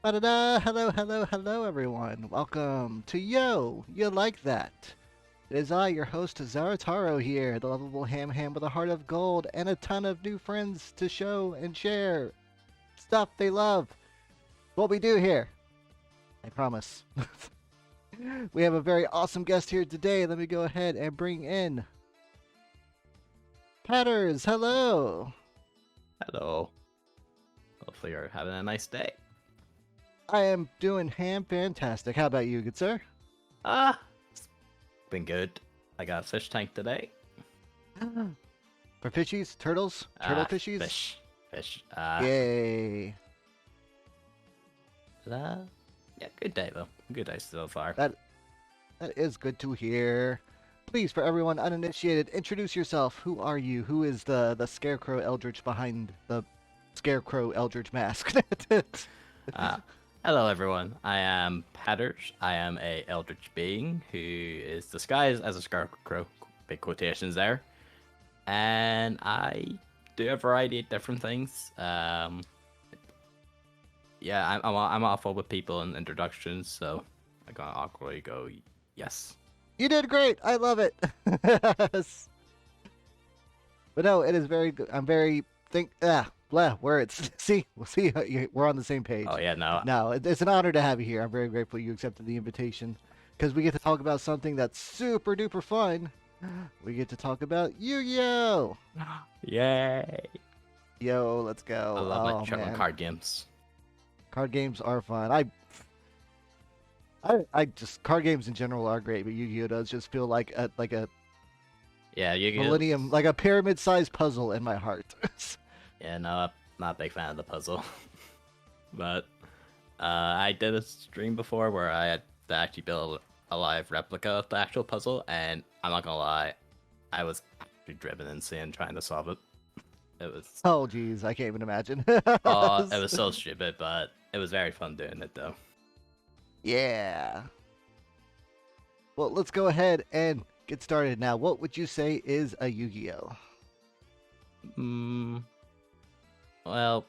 Ba-da-da! Hello, hello, hello, everyone. Welcome to Yo, You Like That? It is I, your host, Zarataro here, the lovable ham with a heart of gold and a ton of new friends to show and share stuff they love. What we do here, I promise. We have a very awesome guest here today. Let me go ahead and bring in Patters. Hello. Hello. Hopefully you're having a nice day. I am doing fantastic. How about you, good sir? It's been good. I got a fish tank today. For fishies? Turtles? Turtle fishies? Fish. Yay. Yeah, good day though. Good day so far. That is good to hear. Please, for everyone uninitiated, introduce yourself. Who are you? Who is the Scarecrow Eldritch behind the Scarecrow Eldritch mask? Hello everyone. I am Patters. I am a eldritch being who is disguised as a scarecrow. Big quotations there. And I do a variety of different things. I'm awful with people and introductions, so I gotta awkwardly go yes. You did great. I love it. Yes. But no, it is very good. I'm very words. See, we're on the same page. Oh yeah, no. No, it's an honor to have you here. I'm very grateful you accepted the invitation because we get to talk about something that's super duper fun. We get to talk about Yu-Gi-Oh! Yay! Yo, let's go. I love my card games. Card games are fun. I just card games in general are great, but Yu-Gi-Oh does just feel like a Yu-Gi-Oh! Millennium, like a pyramid-sized puzzle in my heart. Yeah, no, I'm not a big fan of the puzzle. But I did a stream before where I had to actually build a live replica of the actual puzzle, and I'm not gonna lie, I was actually driven insane trying to solve it. It was Oh, geez, I can't even imagine. it was so stupid, but it was very fun doing it though. Yeah. Well, let's go ahead and get started now. What would you say is a Yu-Gi-Oh? Well,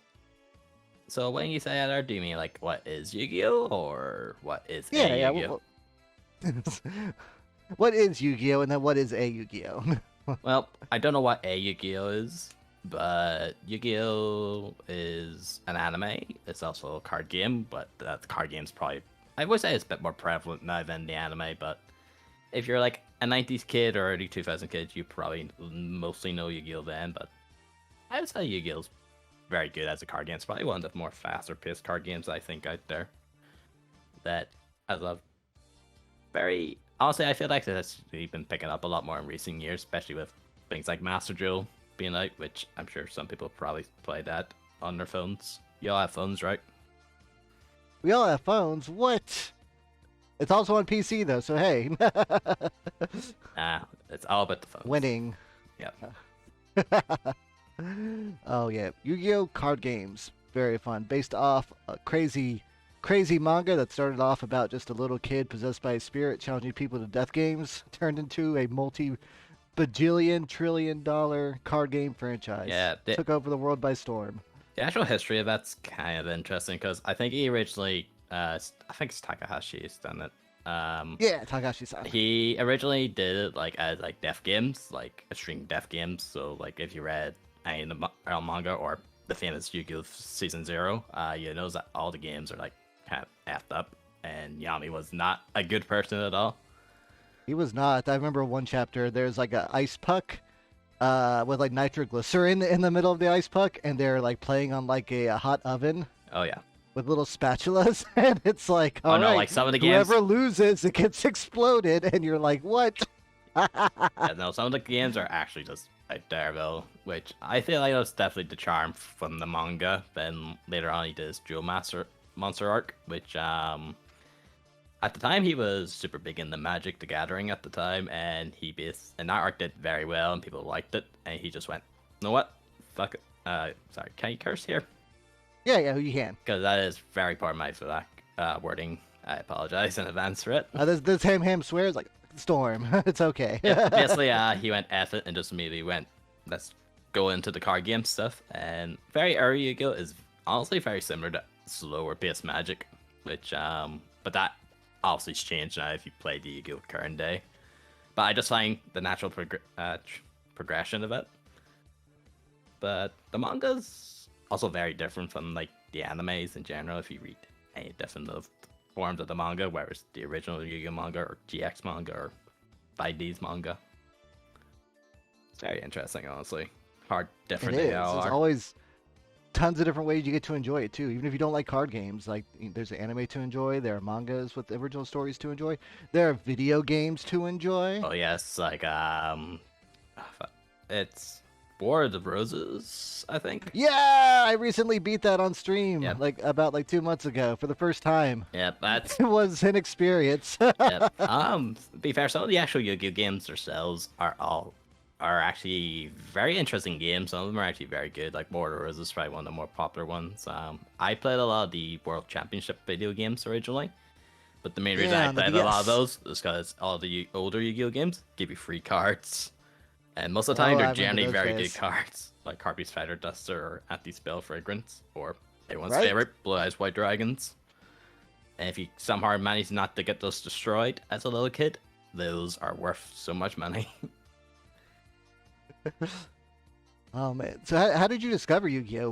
so when you say that, do you mean like what is Yu-Gi-Oh or what is a Yu-Gi-Oh? What is Yu-Gi-Oh and then what is a Yu-Gi-Oh? Well, I don't know what a Yu-Gi-Oh is, but Yu-Gi-Oh is an anime. It's also a card game, but the card game's probably, I would say it's a bit more prevalent now than the anime, but if you're like a 90s kid or early 2000 kid, you probably mostly know Yu-Gi-Oh then, but I would say Yu-Gi-Oh's very good as a card game. It's probably one of the more faster paced card games I think out there that I love. Very honestly, I feel like it's been picking up a lot more in recent years, especially with things like Master Duel being out, which I'm sure some people probably play that on their phones. You all have phones, right? We all have phones. What? It's also on PC though, so hey. It's all about the phones. Winning. Yep. Oh yeah, Yu-Gi-Oh card games, very fun. Based off a crazy manga that started off about just a little kid possessed by a spirit challenging people to death games, turned into a multi-bajillion trillion dollar card game franchise. Yeah, took over the world by storm. The actual history of that's kind of interesting because I think he originally, I think it's Takahashi's done it. Yeah, Takashi-san. He originally did it like as like death games, like extreme death games. So like if you read any of the manga or the famous Yu-Gi-Oh! Season Zero, you know that all the games are like kind of effed up, and Yami was not a good person at all. He was not. I remember one chapter. There's like a ice puck, with like nitroglycerin in the middle of the ice puck, and they're like playing on like a hot oven Oh yeah. with little spatulas, and it's like, Oh all no, right, like some of the games. whoever loses, it gets exploded, and you're like, what? Yeah, no, some of the games are actually just like terrible, which I feel like that's definitely the charm from the manga. Then later on, he did his Jewel Master Monster arc, which at the time he was super big in the Magic the Gathering at the time, and and that arc did very well, and people liked it, and he just went, you know what, fuck it. Sorry, can you curse here? Yeah, you can. Because that is very part of my wording. I apologize in advance for it. This ham swears like storm. It's okay. Yeah, basically, he went F it and just immediately went, let's go into the card game stuff. And very early Yu-Gi-Oh! Is honestly very similar to slower paced Magic, which, but that obviously has changed now if you play the Yu-Gi-Oh! Current day. But I just find the natural progression of it. But the manga's also very different from like the animes in general. If you read any different of forms of the manga, whereas the original Yu-Gi-Oh manga or GX manga or 5D's manga, it's very interesting, honestly. Hard It different is. they all There's are. always tons of different ways you get to enjoy it too. Even if you don't like card games, like there's anime to enjoy, there are mangas with original stories to enjoy, there are video games to enjoy. Oh yes, like it's War of the Roses, I think. Yeah, I recently beat that on stream, Yep. like about like 2 months ago for the first time. Yep, that's It was an experience. yep. To be fair, some of the actual Yu-Gi-Oh games themselves are actually very interesting games. Some of them are actually very good. Like War of the Roses is probably one of the more popular ones. I played a lot of the World Championship video games originally, but the main reason Yeah, I on the played a lot of DS. those is because all the older Yu-Gi-Oh games give you free cards, and most of the time Oh, I they're remember generally those very days. good cards, like Harpy Spider Duster or Anti-Spell Fragrance, or everyone's Right? favorite, Blue Eyes White Dragons. And if you somehow manage not to get those destroyed as a little kid, those are worth so much money. Oh man. So how did you discover Yu-Gi-Oh?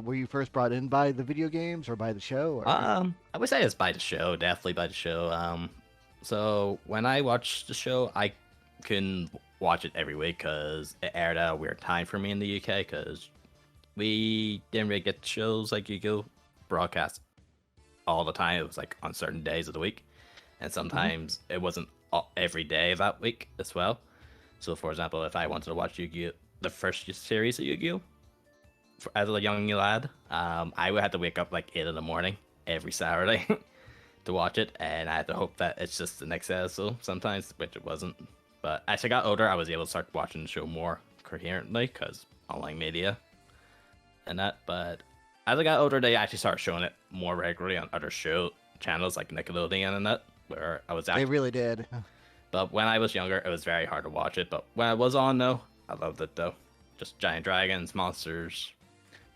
Were you first brought in by the video games or by the show or? I would say it's by the show, definitely by the show. So when I watched the show, I couldn't watch it every week because it aired at a weird time for me in the UK because we didn't really get shows like Yu-Gi-Oh broadcast all the time. It was like on certain days of the week, and Mhm. sometimes it wasn't every day of that week as well. So, for example, if I wanted to watch Yu-Gi-Oh, the first series of Yu-Gi-Oh, as a young lad, I would have to wake up like 8 in the morning every Saturday to watch it, and I had to hope that it's just the next episode sometimes, which it wasn't. But as I got older, I was able to start watching the show more coherently because online media and that. But as I got older, they actually started showing it more regularly on other show channels like Nickelodeon and that, where I was They actually. really did. But when I was younger, it was very hard to watch it. But when I was on, though, I loved it though. Just giant dragons, monsters,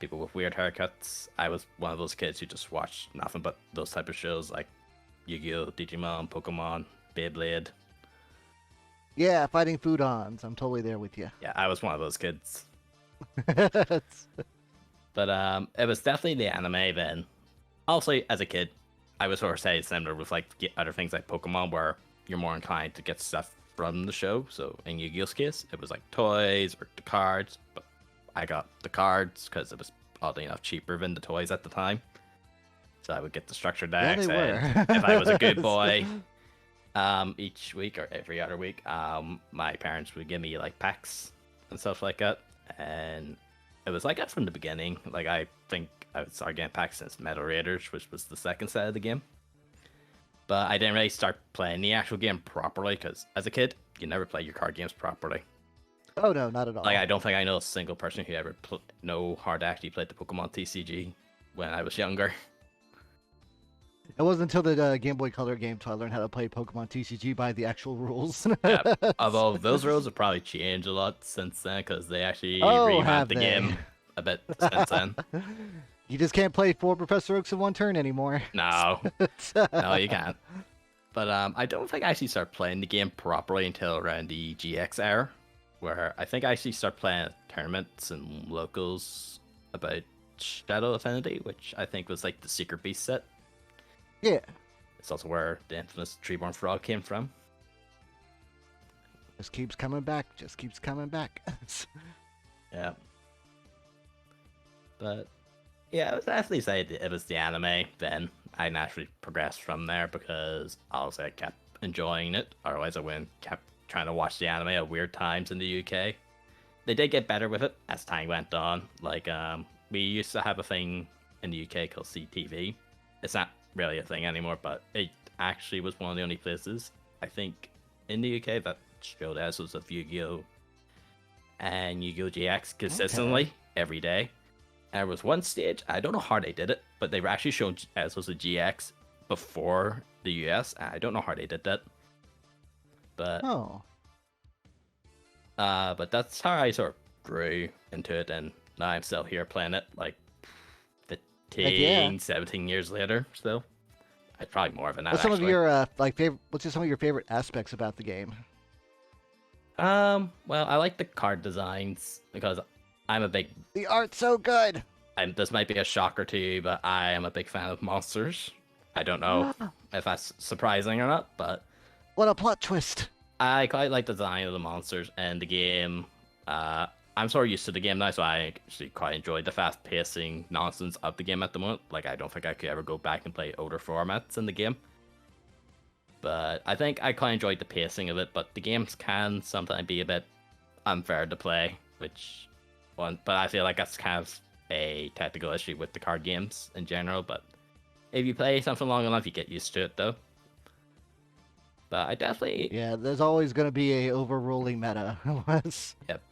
people with weird haircuts. I was one of those kids who just watched nothing but those type of shows like Yu-Gi-Oh, Digimon, Pokemon, Beyblade. Yeah, fighting foodons. I'm totally there with you. Yeah, I was one of those kids. It's- But it was definitely the anime then. Also, as a kid, I was sort of say similar with like other things like Pokemon, where you're more inclined to get stuff from the show. So in Yu-Gi-Oh's case, it was like toys or the cards. But I got the cards because it was oddly enough cheaper than the toys at the time. So I would get the structured yeah, decks, they and were. if I was a good boy, each week or every other week, my parents would give me like packs and stuff like that, and it was like that from the beginning. Like I think I started getting packs since Metal Raiders, which was the second set of the game. But I didn't really start playing the actual game properly because as a kid, you never play your card games properly. Oh no, not at all. Like I don't think I know a single person who ever know how to actually play the Pokemon TCG when I was younger. It wasn't until the Game Boy Color game till I learned how to play Pokemon TCG by the actual rules. Yeah, although those rules have probably changed a lot since then because they actually Oh, revamped have the they? game a bit since then. You just can't play four Professor Oaks in one turn anymore. No, no, you can't. But I don't think I actually started playing the game properly until around the GX era, where I think I actually started playing at tournaments and locals about Shadow Affinity, which I think was like the Secret Beast set. Yeah. It's also where the infamous Treeborn Frog came from. Just keeps coming back. Just keeps coming back. Yeah. But yeah, I would definitely say it was the anime. Then I naturally progressed from there because obviously I kept enjoying it. Otherwise, I wouldn't kept trying to watch the anime at weird times in the UK. They did get better with it as time went on. Like we used to have a thing in the UK called CTV. It's not really a thing anymore, but it actually was one of the only places I think in the UK that showed us was of Yu-Gi-Oh! And Yu-Gi-Oh! GX consistently every day. And there was one stage, I don't know how they did it, but they were actually showing as was a GX before the US. I don't know how they did that. But Oh. but that's how I sort of grew into it, and now I'm still here playing it like 15, 17 years later still. It's probably more of an What's some of your like favorite? What's some of your favorite aspects about the game? Well, I like the card designs because I'm a big. The art's so good. This might be a shocker to you, but I am a big fan of monsters. I don't know if that's surprising or not, but What a plot twist. I quite like the design of the monsters and the game. I'm sort of used to the game now, so I actually quite enjoyed the fast pacing nonsense of the game at the moment. Like, I don't think I could ever go back and play older formats in the game. But I think I quite enjoyed the pacing of it, but the games can sometimes be a bit unfair to play, but I feel like that's kind of a technical issue with the card games in general. But if you play something long enough, you get used to it, though. But I definitely... Yeah, there's always going to be a overruling meta. Yep.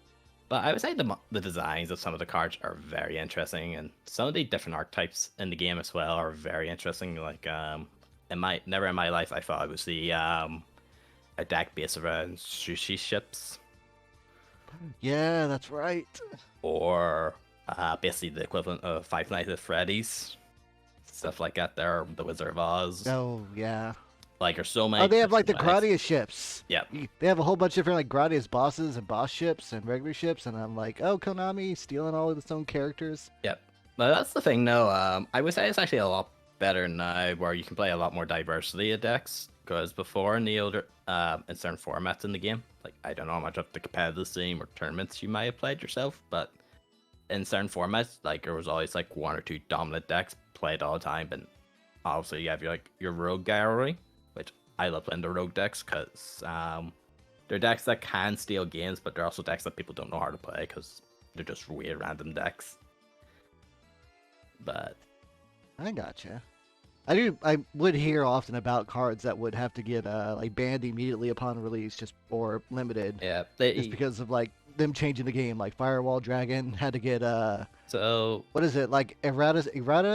But I would say the designs of some of the cards are very interesting, and some of the different archetypes in the game as well are very interesting. Like, never in my life I thought I would see a deck based around sushi ships. Yeah, that's right. Or basically the equivalent of Five Nights at Freddy's. Stuff like that there, the Wizard of Oz. Oh, yeah. Like, there's so many. Oh, they have like the different Gradius ships. Yep. They have a whole bunch of different like Gradius bosses and boss ships and regular ships, and I'm like, oh, Konami stealing all of its own characters. Yep. But that's the thing, though. I would say it's actually a lot better now, where you can play a lot more diversity of decks. Because before in the older, in certain formats in the game, like I don't know how much of the competitive scene or tournaments you might have played yourself, but in certain formats, like there was always like one or two dominant decks played all the time, and obviously you have your rogue gallery, which I love playing the rogue decks because they're decks that can steal games, but they're also decks that people don't know how to play because they're just weird random decks. But I gotcha. I would hear often about cards that would have to get like banned immediately upon release, just or limited. yeah, Just because of like them changing the game. Like Firewall Dragon had to get so what is it, like errata?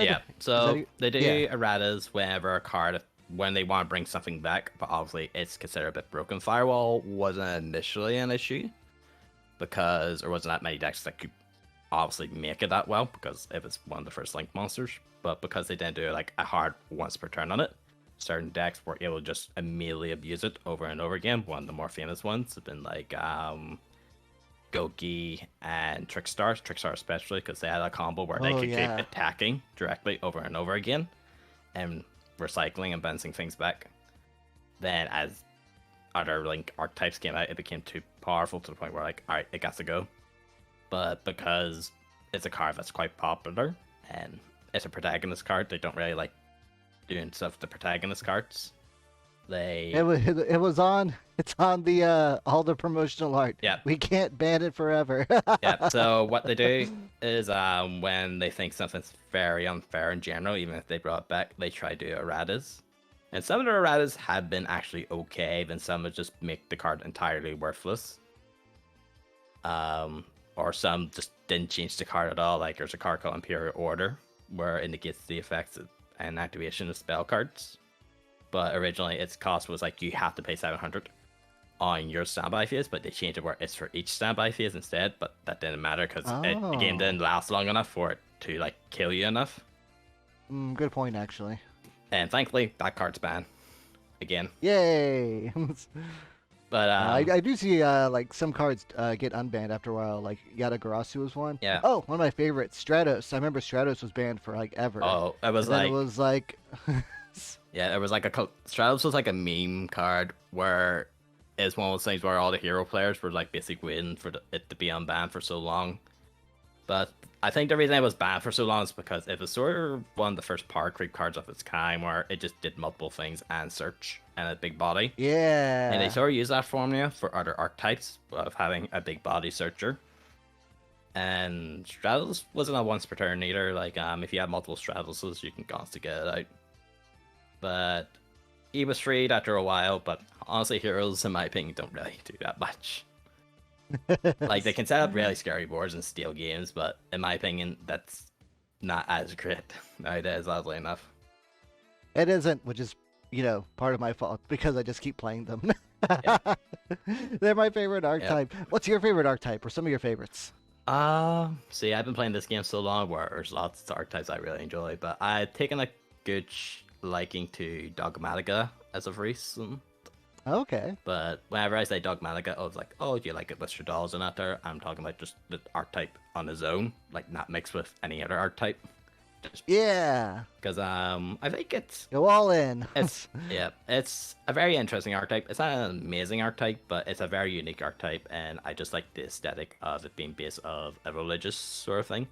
yeah, so that they do yeah. erratas whenever a card when they want to bring something back, but obviously it's considered a bit broken. Firewall wasn't initially an issue because there wasn't that many decks that could obviously make it that well because it was one of the first Link monsters. But because they didn't do like a hard once per turn on it, certain decks were able to just immediately abuse it over and over again. One of the more famous ones have been like Goki and Trickstar especially because they had a combo where they could keep attacking directly over and over again and recycling and bouncing things back. Then as other Link archetypes came out, it became too powerful to the point where like, alright, it got to go. But because it's a card that's quite popular and it's a protagonist card, they don't really like doing stuff with the protagonist cards. It's on the all the promotional art. Yeah. We can't ban it forever. Yeah. So what they do is when they think something's very unfair in general, even if they brought it back, they try to do erratas. And some of the erratas have been actually okay, then some would just make the card entirely worthless. Or some just didn't change the card at all. Like there's a card called Imperial Order, where it negates the effects and activation of spell cards. But originally its cost was like you have to pay 700. on your standby phase, but they changed it where it's for each standby phase instead. But that didn't matter because the game Oh, didn't last long enough for it to like kill you enough. good point actually. And thankfully, that card's banned again. Yay! But I do see like some cards get unbanned after a while. Like Yatagarasu was one. yeah. Oh, one of my favorites, Stratos. I remember Stratos was banned for like ever, Oh, it was and then it like was like, yeah, it was like Stratos was like a meme card where it's one of those things where all the hero players were like basically waiting for it to be unbanned for so long. But I think the reason it was banned for so long is because it was sort of one of the first power creep cards of its kind where it just did multiple things and search and a big body. And they yeah, sort of use that formula for other archetypes of having a big body searcher. And Stratos wasn't a once per turn either. Like, if you have multiple Stratoses, you can constantly get it out. But he was freed after a while. But honestly, heroes, in my opinion, don't really do that much. Like, they can set up really scary boards and steal games, but in my opinion, that's not as great nowadays, oddly enough. it isn't, which is part of my fault because I just keep playing them. Yeah. They're my favorite Yeah. archetype. What's your favorite archetype, or some of your favorites? See, I've been playing this game so long where there's lots of archetypes I really enjoy, but I've taken a good liking to Dogmatica as of recent. Okay. But whenever I say Dogmatica, I was like, oh, do you like it with your dolls and that there? I'm talking about just the archetype on his own, like not mixed with any other archetype. Just Yeah. because I think Go all in. it's a very interesting archetype. It's not an amazing archetype, but it's a very unique archetype, and I just like the aesthetic of it being based of a religious sort of thing.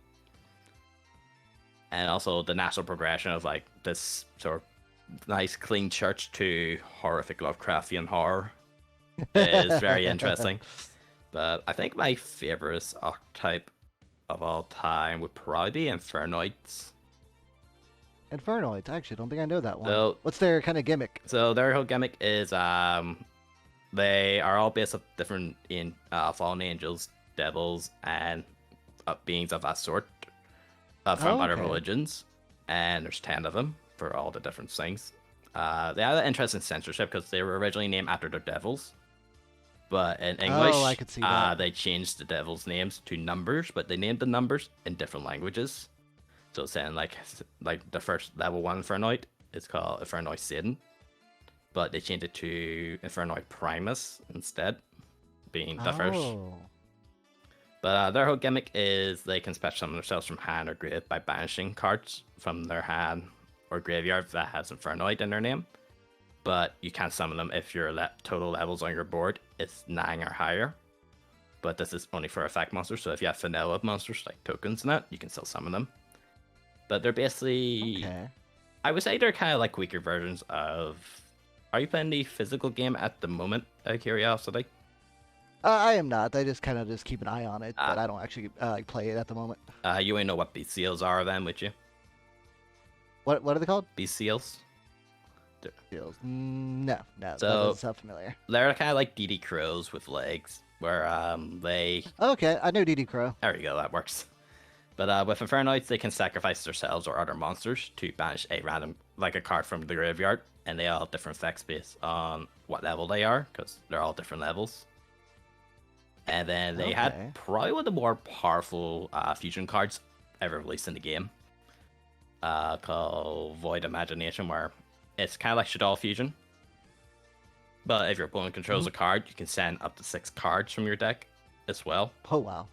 And also the natural progression of like this sort of nice clean church to horrific Lovecraftian horror is very interesting. But I think my favorite archetype of all time would probably be Infernoids. Infernoids. Actually, don't think I know that one. So, What's their kind of gimmick? so their whole gimmick is they are all based of different fallen angels, devils, and beings of that sort from other Okay. religions, and there's 10 of them for all the different things. They have an interest in censorship because they were originally named after their devils, but in English, I could see that. they changed the devils' names to numbers, but they named the numbers in different languages. So saying like the first level 1 Infernoid is called Infernoid Satan, but they changed it to Infernoid Primus instead, being the first. Oh. But their whole gimmick is they can special summon themselves from hand or grave by banishing cards from their hand or graveyard that has Infernoid in their name. But you can't summon them if your total levels on your board is 9 or higher. But this is only for effect monsters, so if you have vanilla monsters like tokens and that, you can still summon them. But they're basically, Okay. I would say they're kind of like weaker versions of. Are you playing the physical game at the moment? Out of curiosity. I am not. I just kind of just keep an eye on it, Ah. but I don't actually like play it at the moment. You ain't know what beast seals are then, would you? What are they called? Beast seals. Seals. No, that So- doesn't sound familiar. They're kind of like DD crows with legs, where they. Okay, I know DD Crow. There you go, that works. But with Infernoids, they can sacrifice themselves or other monsters to banish a random, like a card from the graveyard, and they all have different effects based on what level they are, because they're all different levels. And then they Okay. had probably one of the more powerful fusion cards ever released in the game, called Void Imagination, where it's kind of like Shadow Fusion. But if your opponent controls a card, you can send up to 6 cards from your deck as well. Oh wow.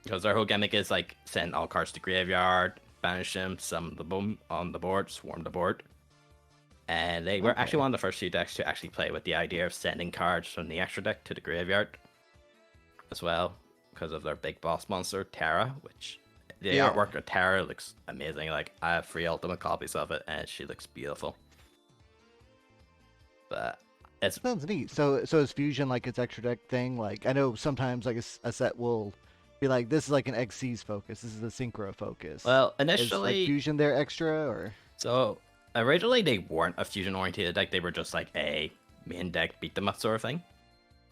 Because their whole gimmick is like send all cards to graveyard, banish them, summon the boom on the board, swarm the board. And they were actually Okay. one of the first few decks to actually play with the idea of sending cards from the extra deck to the graveyard as well, because of their big boss monster, Terra, which the Yeah. artwork of Terra looks amazing. Like, I have 3 ultimate copies of it, and she looks beautiful. But it's Sounds neat. So is fusion like its extra deck thing? Like I know sometimes like a set will be like this is like an XC's focus. This is the synchro focus. well, Is like initially fusion their extra or? so originally they weren't a fusion oriented deck, they were just like a main deck beat them up sort of thing.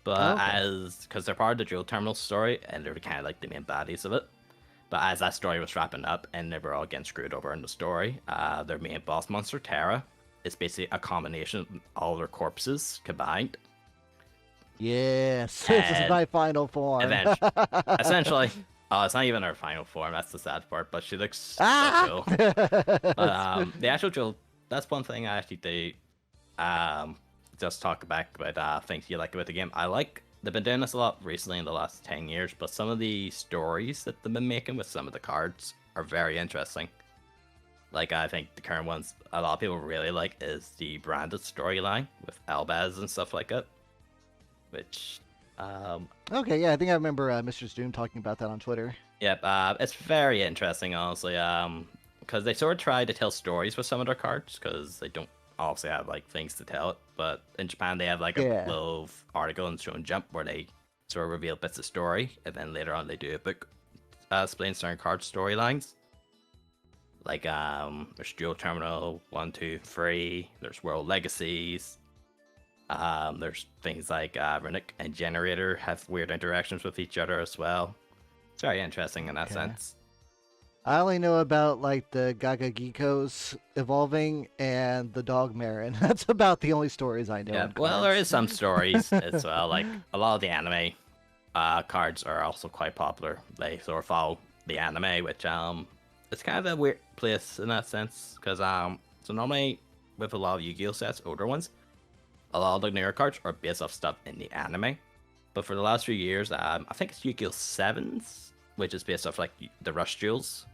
But Okay. because they're part of the Dual Terminal story and they're kind of like the main baddies of it. But as that story was wrapping up and they were all getting screwed over in the story, their main boss monster, Terra, is basically a combination of all their corpses combined. Yes, this is And my final form. eventually, essentially, oh, it's not even her final form. That's the sad part. But she looks so Ah! cool. But the actual drill, that's one thing I actually do. Um, just talk back about things you like about the game. I like they've been doing this a lot recently in the last 10 years, but some of the stories that they've been making with some of the cards are very interesting. Like I think the current ones a lot of people really like is the branded storyline with Albaz and stuff like that. Which Okay, yeah, I think I remember Mr. Doom talking about that on Twitter. yep, it's very interesting honestly. Because they sort of try to tell stories with some of their cards because they don't obviously have like things to tell it. But in Japan they have like a Yeah. little article in Shonen Jump where they sort of reveal bits of story, and then later on they do a book explaining certain card storylines. Like there's Dual Terminal 1, 2, 3. There's World Legacies. There's things like Runic and Generator have weird interactions with each other as well. It's very interesting in that Okay. sense. I only know about like the Gaga Geekos evolving and the dog Marin. That's about the only stories I know Yeah, in well, there cards. is some stories as well. Like a lot of the anime cards are also quite popular. They sort of follow the anime, which it's kind of a weird place in that sense because so normally with a lot of Yu-Gi-Oh sets, older ones, a lot of the newer cards are based off stuff in the anime. But for the last few years, I think it's Yu-Gi-Oh! Sevens, which is based off like the Rush Duels,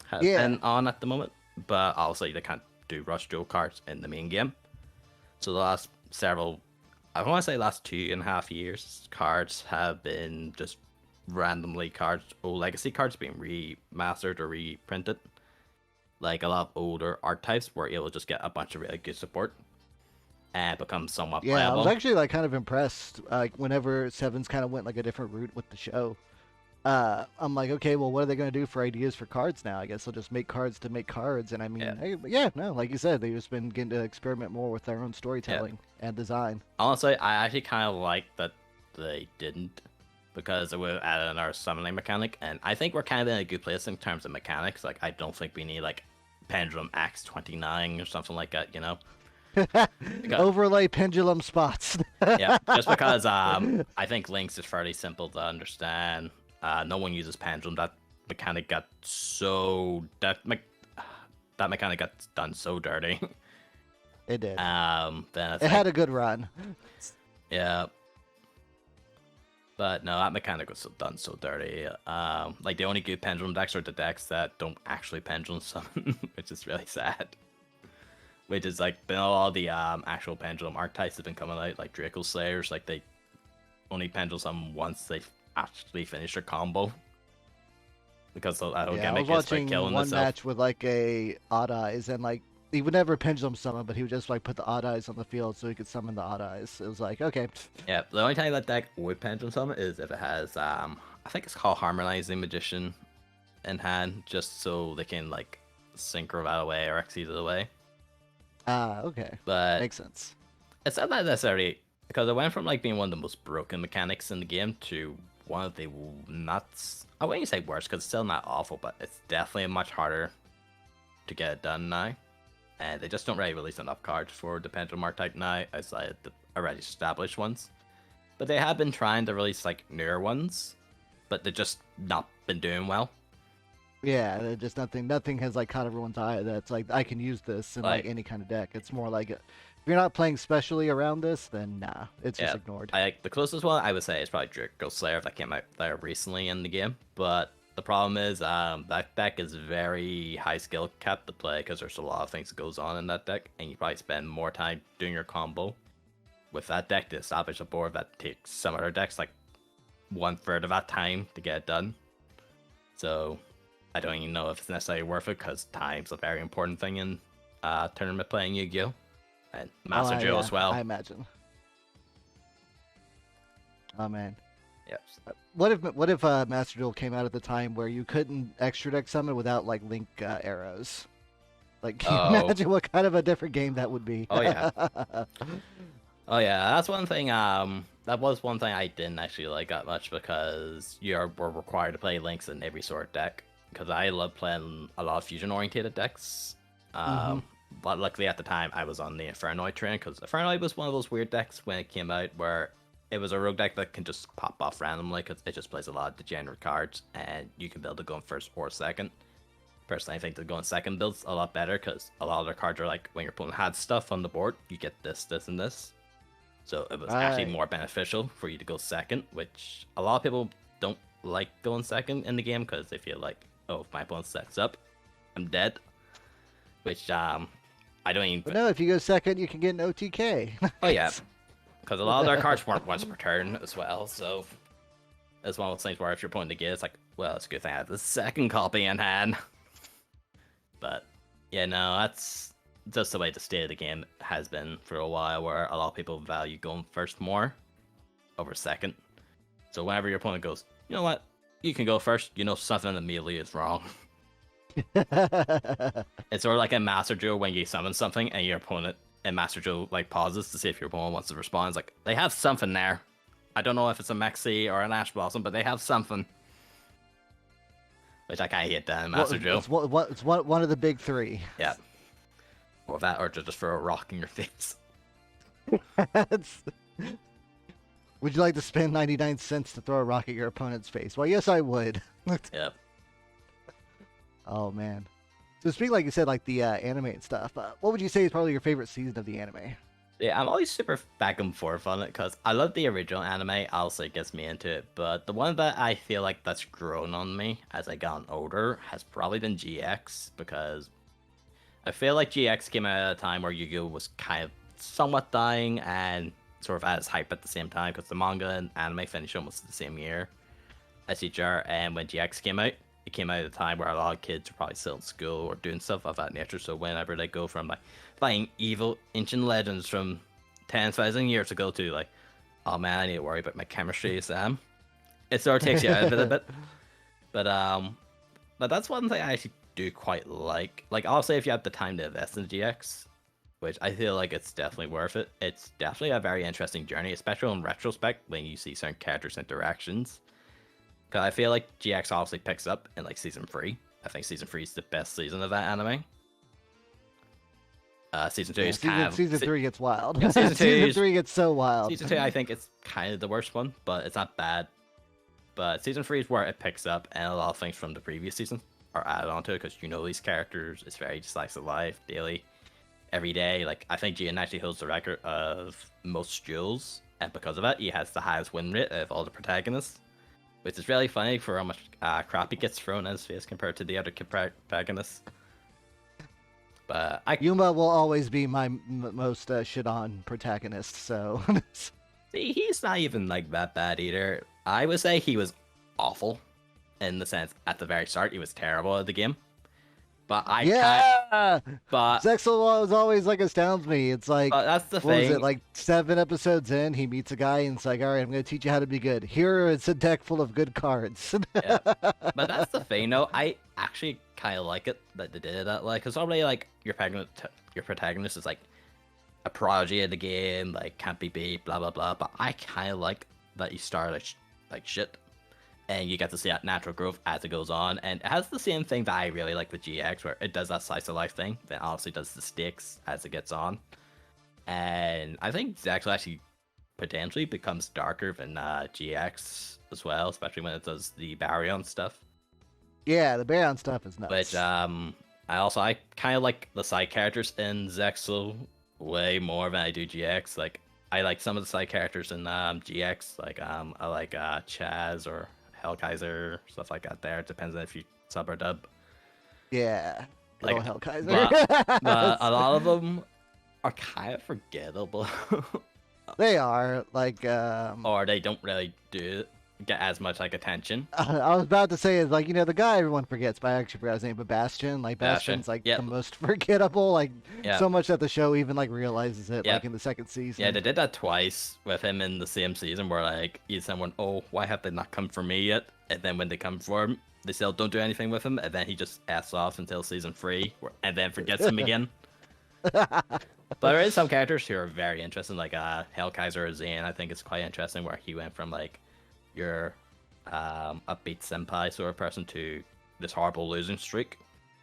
has Yeah. been on at the moment. But obviously they can't do Rush Duel cards in the main game. So the last several, I want to say last 2.5 years, cards have been just randomly cards, old legacy cards being remastered or reprinted. Like a lot of older archetypes where you'll just get a bunch of really good support and become somewhat Yeah, I was playable. actually like kind of impressed. Like whenever Sevens kind of went like a different route with the show. I'm like, okay, well, what are they going to do for ideas for cards now? I guess they'll just make cards to make cards. And I Yeah, mean, hey, yeah, no, like you said, they've just been getting to experiment more with their own yeah. storytelling and design. Honestly, I actually kind of like that they didn't because it would have added another summoning mechanic, and I think we're kind of in a good place in terms of mechanics. Like, I don't think we need like Pendulum X 29 or something like that, you know? Because, Overlay pendulum spots. yeah, just because I think Links is fairly simple to understand. No one uses Pendulum. That mechanic got so that mechanic got done so dirty. It did. Then it's It like, had a good run. yeah. But no, that mechanic was done so dirty. Like the only good pendulum decks are the decks that don't actually pendulum summon, which is really sad. Which is like all the actual pendulum archetypes have been coming out, like Draco Slayers, like they only pendulum summon once they actually finish their combo. Because the whole Yeah, I was gimmick is by watching killing one itself. match with like a Odd Eyes, and like he would never pendulum summon, but he would just like put the Odd Eyes on the field so he could summon the Odd Eyes. It was like, okay, Yeah, the only time that deck would pendulum summon is if it has I think it's called Harmonizing Magician in hand, just so they can like synchro that away or exceed it away. okay, But makes sense. it's not that necessarily because it went from like being one of the most broken mechanics in the game to one of the not I wouldn't say worse because it's still not awful, but it's definitely much harder to get it done now. And they just don't really release enough cards for the Pendulum archetype now outside the already established ones. But they have been trying to release like newer ones, but they've just not been doing well. Yeah, just nothing has like caught everyone's eye. That's like I can use this in like Like, any kind of deck. It's more like if you're not playing specially around this, then nah, it's just yeah, ignored. I like the closest one I would say is probably Draco Slayer that came out there recently in the game. But the problem is that deck is very high skill cap to play because there's a lot of things that goes on in that deck, and you probably spend more time doing your combo with that deck to establish a board that takes some other decks like 1/3 of that time to get it done. So I don't even know if it's necessarily worth it because time's a very important thing in tournament playing Yu-Gi-Oh! And Master Duel Yeah, as well. I imagine. Oh man. Yep. What if Master Duel came out at the time where you couldn't extra deck summon without like Link arrows? Like, can you Oh, imagine what kind of a different game that would be? oh yeah. Oh yeah, that's one thing. That was one thing I didn't actually like that much because were required to play links in every sort of deck. Because I love playing a lot of fusion-oriented decks. hmm But luckily at the time I was on the Infernoid train because Infernoid was one of those weird decks when it came out where it was a rogue deck that can just pop off randomly because it just plays a lot of degenerate cards, and you can build it going first or second. Personally, I think the going second builds a lot better because a lot of their cards are like when your opponent had stuff on the board, you get this, this, and this. So it was actually Right. more beneficial for you to go second, which a lot of people don't like going second in the game because they feel like, oh, if my opponent sets up, I'm dead. Which I don't even. But no, if you go second, you can get an OTK. Oh yeah, because a lot of their cards weren't once per turn as well. So it's one of those things where if you're playing the game, it's like, well, it's a good thing I have the second copy in hand. But yeah, no, that's just the way the state of the game has been for a while, where a lot of people value going first more over second. So whenever your opponent goes, you know what, you can go first, you know something immediately is wrong. It's sort of like a Master Duel when you summon something and your opponent in Master Duel like pauses to see if your opponent wants to respond. It's like, they have something there. I don't know if it's a Mexi or an Ash Blossom, but they have something. Which I kind of hate that in Master Duel. It's one of the big three. Yeah. Or that, or to just throw a rock in your face. Would you like to spend 99 cents to throw a rock at your opponent's face? Well, yes, I would. Yep. Oh, man. So speaking, like you said, like the anime and stuff, what would you say is probably your favorite season of the anime? Yeah, I'm always super back and forth on it because I love the original anime. Also, it gets me into it, but the one that I feel like that's grown on me as I gotten older has probably been GX, because I feel like GX came out at a time where Yu-Gi-Oh was kind of somewhat dying and sort of at its hype at the same time, because the manga and anime finished almost the same year as each other. And when GX came out, it came out at a time where a lot of kids were probably still in school or doing stuff of that nature. So whenever they go from like fighting evil ancient legends from 10,000 years ago to like, oh man, I need to worry about my chemistry exam, it sort of takes you out of it a bit. But that's one thing I actually do quite like. Like, I'll say if you have the time to invest in GX, which I feel like it's definitely worth it. It's definitely a very interesting journey, especially in retrospect when you see certain characters' interactions. Because I feel like GX obviously picks up in like season 3. I think season 3 is the best season of that anime. Season 2 is kind of... Season 3 gets wild. Yeah, season 2 season 3 gets so wild. Season 2, I think it's kind of the worst one, but it's not bad. But season 3 is where it picks up, and a lot of things from the previous season are added onto it, because you know these characters. It's very slice of life, daily, every day. Like, I think Jian actually holds the record of most duels, and because of that, he has the highest win rate of all the protagonists. Which is really funny for how much crap he gets thrown in his face compared to the other protagonists. But Yuma will always be my most shit-on protagonist, so... See, he's not even like that bad either. I would say he was awful, in the sense, at the very start, he was terrible at the game. But But Zexel was always like astounds me. It's like, that's the what thing. was it, like 7 episodes in, he meets a guy and it's like, all right, I'm going to teach you how to be good. Here it's a deck full of good cards. Yeah. But that's the thing, though. I actually kind of like it that they did it that way, because normally, like, your protagonist is like a prodigy of the game, like can't be beat, blah blah blah. But I kind of like that you start like shit, and you get to see that natural growth as it goes on. And it has the same thing that I really like with GX, where it does that slice of life thing, then obviously does the stakes as it gets on. And I think Zex actually potentially becomes darker than GX as well, especially when it does the Baryon stuff. Yeah, the Baron stuff is nuts. Which I kind of like the side characters in Zexel way more than I do GX. Like, I like some of the side characters in GX. Like, I like Chaz or Hellkaiser, stuff like that. There, it depends on if you sub or dub. Yeah, like Hellkaiser. But a lot of them are kind of forgettable. They are like, or they don't really get as much like attention. I was about to say is like, the guy everyone forgets, but I actually forgot his name. But Bastion, like Bastion's like the most forgettable. Like so much that the show even like realizes it. Like in the second season. Yeah, they did that twice with him in the same season, where like he's someone, oh, why have they not come for me yet? And then when they come for him, they still don't do anything with him, and then he just asks off until season 3, and then forgets him again. But there is some characters who are very interesting, like Hellkaiser or Zane. I think it's quite interesting where he went from like your upbeat senpai sort of person to this horrible losing streak,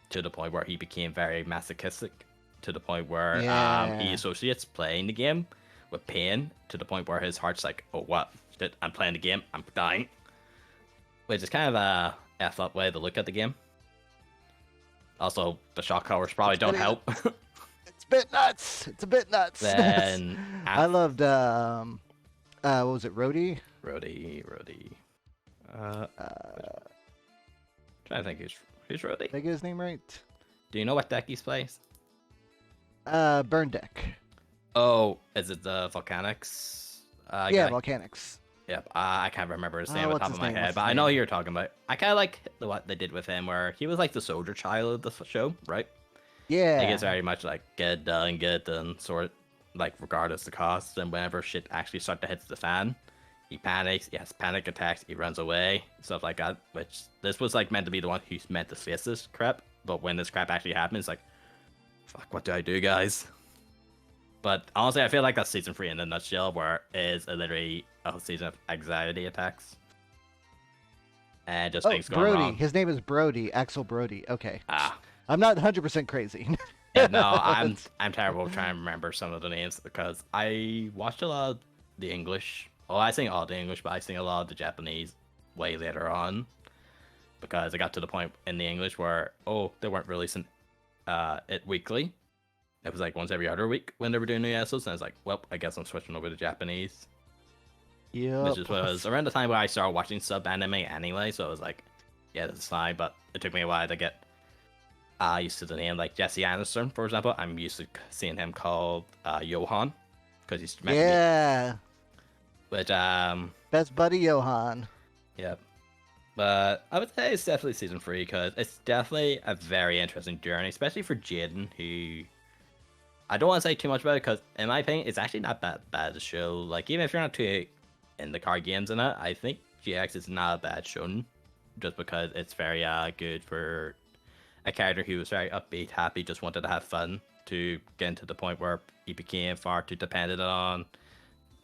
to the point where he became very masochistic, to the point where he associates playing the game with pain to the point where his heart's like, oh what? Shit, I'm playing the game, I'm dying. Which is kind of a F up way to look at the game. Also, the shock collars probably don't help. It's a bit nuts. It's a bit nuts. Then I loved what was it, Rhodey? Rhodey. Trying to think who's Rhodey. Did I get his name right? Do you know what deck he plays? Burn deck. Oh, is it the Volcanics? Yeah, Guy? Volcanics. Yep, I can't remember his name on what's top his of my name? head, What's but his I know who name? you're talking about. I kind of like what they did with him, where he was like the soldier child of the show, right? Yeah. Like it's very much like get it done, sort like regardless the cost. And whenever shit actually start to hit the fan, he panics, he has panic attacks, he runs away, stuff like that. Which this was like meant to be the one who's meant to face this crap, but when this crap actually happens, like, fuck, what do I do, guys? But honestly, I feel like that's season 3 in a nutshell, where it is literally a season of anxiety attacks and just things going Brody. wrong. His name is Brody. Axel Brody. Okay. Ah. I'm not 100% crazy. Yeah, no, I'm terrible trying to remember some of the names because I watched a lot of the English. Well, I sing all the English, but I sing a lot of the Japanese way later on because I got to the point in the English where they weren't releasing it weekly. It was like once every other week when they were doing new episodes, and I was like, well, I guess I'm switching over to Japanese. Yeah. Which was around the time where I started watching sub anime anyway, so I was like, yeah, that's fine. But it took me a while to get used to the name. Like Jesse Aniston, for example, I'm used to seeing him called Johan because he's meant Yeah. to be. Which Best buddy Johan. yeah. But I would say it's definitely season 3 because it's definitely a very interesting journey, especially for Jaden, who I don't want to say too much about it because, in my opinion, it's actually not that bad a show. Like, even if you're not too in the card games in it, I think GX is not a bad show just because it's very good for a character who was very upbeat, happy, just wanted to have fun to get to the point where he became far too dependent on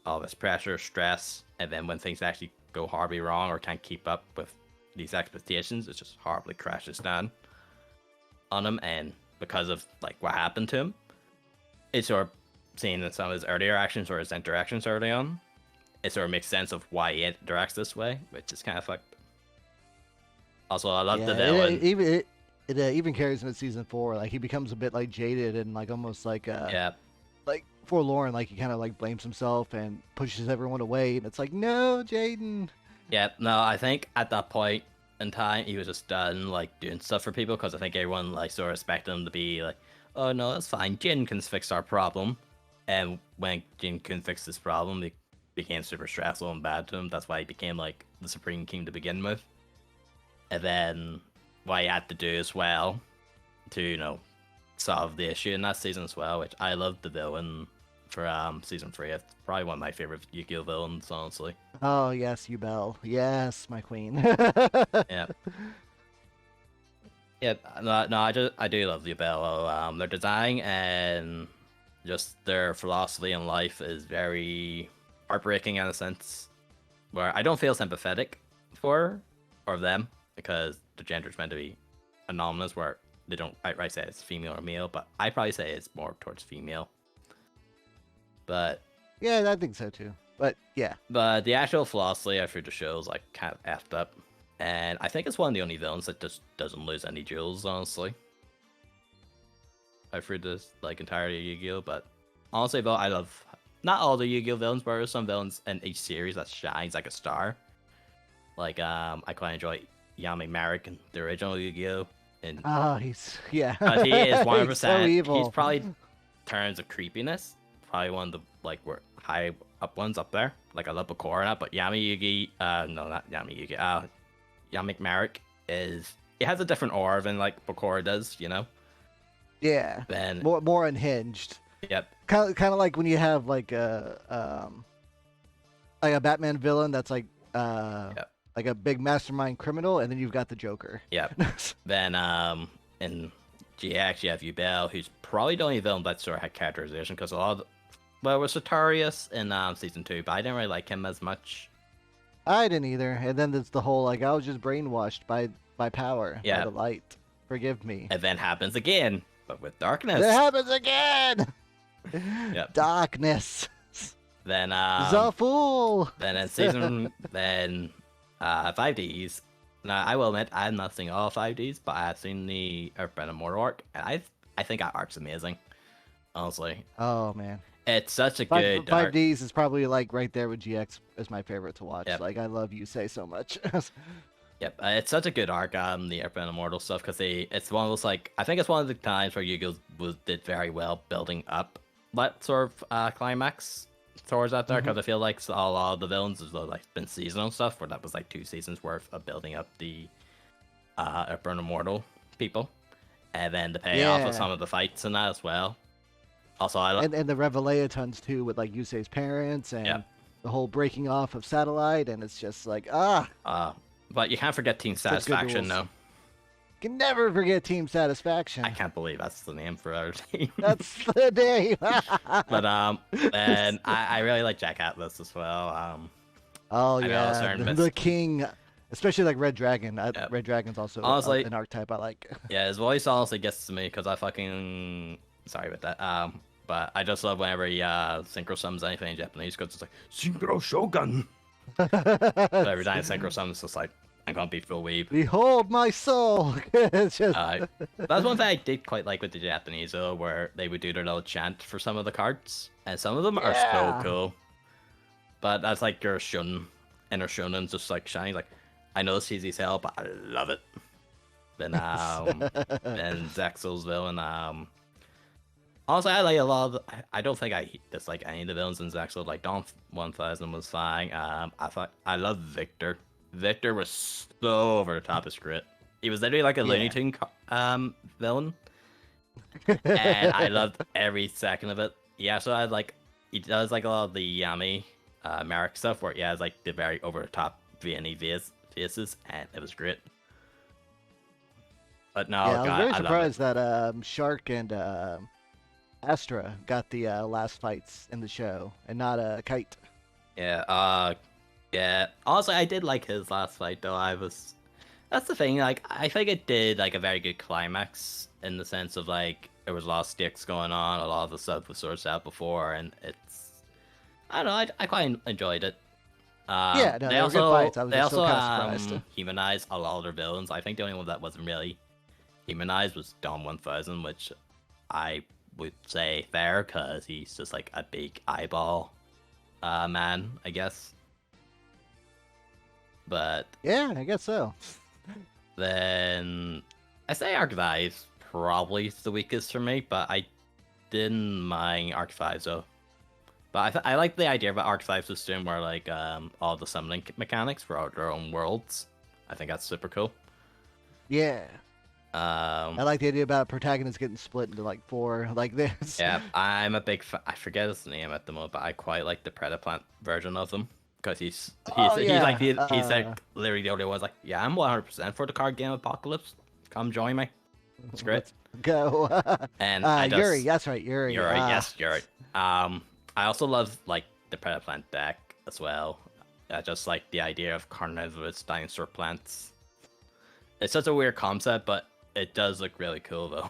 all this pressure, stress, and then when things actually go horribly wrong or can't keep up with these expectations, it just horribly crashes down on him. And because of like what happened to him, it's sort of seen in some of his earlier actions or his interactions early on, it sort of makes sense of why he interacts this way, which is kind of fucked. Also, I love the villain. It even carries him in season 4. Like he becomes a bit like jaded and like almost like like forlorn. Like he kind of like blames himself and pushes everyone away. And it's like, no, Jaden. Yeah, no, I think at that point in time he was just done like doing stuff for people because I think everyone like sort of expected him to be like, oh no, that's fine. Jin can fix our problem. And when Jin couldn't fix this problem, it became super stressful and bad to him. That's why he became like the Supreme King to begin with. And then what he had to do as well to, solve the issue in that season as well, which I loved the villain for season 3. It's probably one of my favorite Yu-Gi-Oh villains, honestly. Oh yes, Yubel. Yes, my queen. Yeah. Yeah, no, I do love Yubel. Their design and just their philosophy in life is very heartbreaking in a sense, where I don't feel sympathetic for her or them because the gender is meant to be anomalous, where they don't outright say it's female or male, but I probably say it's more towards female. But yeah, I think so too. But yeah. But the actual philosophy after the show is like kind of effed up. And I think it's one of the only villains that just doesn't lose any jewels, honestly. I've read this like entirely Yu-Gi-Oh, but honestly though, I love not all the Yu-Gi-Oh villains, but there's some villains in each series that shines like a star. Like I quite enjoy Yami Marek in the original Yu-Gi-Oh. And he's yeah. but he is 100%. He's so evil. He's probably in terms of creepiness, probably one of the like high up ones up there. Like I love Bakura and that, but Yami Yugi, no, not Yami Yugi. Yami Marek it has a different aura than like Bakura does, Yeah. Then more unhinged. Yep. Kind of like when you have like a Batman villain that's like like a big mastermind criminal, and then you've got the Joker. Yep. Then in GX you have Yubel, who's probably the only villain that sort of had characterization because a lot of it was Sartorius in season 2, but I didn't really like him as much. I didn't either. And then there's the whole like I was just brainwashed by power, by the light. Forgive me. And then happens again, but with darkness. It happens again. Yep. Darkness. Then The fool. then in season then 5Ds. Now I will admit I've not seen all 5Ds, but I've seen the Earthbound Immortal arc, and I think that arc's amazing. Honestly, Oh man. it's such a Five good five arc. Ds is probably like right there with GX as my favorite to watch. Yep. Like I love you say so much. Yep, it's such a good arc, the Earthbound Immortal stuff, because it's one of those, like, I think it's one of the times where Yu-Gi-Oh! Did very well building up that sort of climax towards that there, because I feel like a lot of the villains has like been seasonal stuff, where that was like 2 seasons worth of building up the Earthbound Immortal people, and then the payoff of Yeah. some of the fights and that as well. Also, And the Revelations too with like Yusei's parents and Yep. the whole breaking off of Satellite, and it's just like but you can't forget Team such good Satisfaction, duels. though. Can never forget Team Satisfaction. I can't believe that's the name for our team. That's the day. But and I really like Jack Atlas as well. Oh I know, yeah, certain bits. the king, especially like Red Dragon. Yep. Red Dragon's also Honestly- an archetype I like. Yeah, his voice honestly gets to me because I fucking sorry about that. But I just love whenever he synchro summons anything in Japanese because it's like Synchro Shogun. So every time synchro summons, it's just like I'm gonna be full weeb. Behold my soul. It's just That's one thing I did quite like with the Japanese though, where they would do their little chant for some of the cards, and some of them are so Yeah. cool. But that's like your shonen, inner shonen, just like shining. Like I know it's easy as hell, but I love it. Then then Zexel's villain. Also, I like a lot of. I don't think I dislike any of the villains in Zexel. Like Dawn 1000 was fine. I love Victor. Victor was so over the top as great. He was literally like a Looney Tune villain, and I loved every second of it. Yeah, so I like he does like a lot of the Yami, Merrick stuff where he has like the very over the top VNE faces, and it was great. But no, yeah, I was God, very I love it. surprised that Shark and Astra got the last fights in the show and not Kite. Yeah, yeah. Also, I did like his last fight though. That's the thing. Like, I think it did like a very good climax in the sense of like there was a lot of sticks going on, a lot of the stuff was sorted out before, and I don't know. I quite enjoyed it. Yeah, no, they they were also good fights. I was they just also still kind of surprised. humanized a lot of their villains. I think the only one that wasn't really humanized was Dom 1000, which I would say fair because he's just like a big eyeball man, I guess. But Yeah, I guess so. then I say Arc 5 probably the weakest for me, but I didn't mind Arc 5 though. But I like the idea of Arc 5 system where like all the summoning mechanics for their own worlds. I think that's super cool. Yeah, I Um, like the idea about protagonists getting split into like 4 like this. yeah, I'm a big fan. I forget his name at the moment, but I quite like the Predaplant version of him because he's Oh, he's yeah, like he's like literally the only one like, yeah, I'm 100% for the card game Apocalypse. Come join me. It's great. Let's go. And I just, Yuri, that's right, Yuri. You're right. Ah, Yes, you're right. I also love like the Predaplant deck as well. Just like the idea of carnivorous dinosaur plants. It's such a weird concept, but it does look really cool though.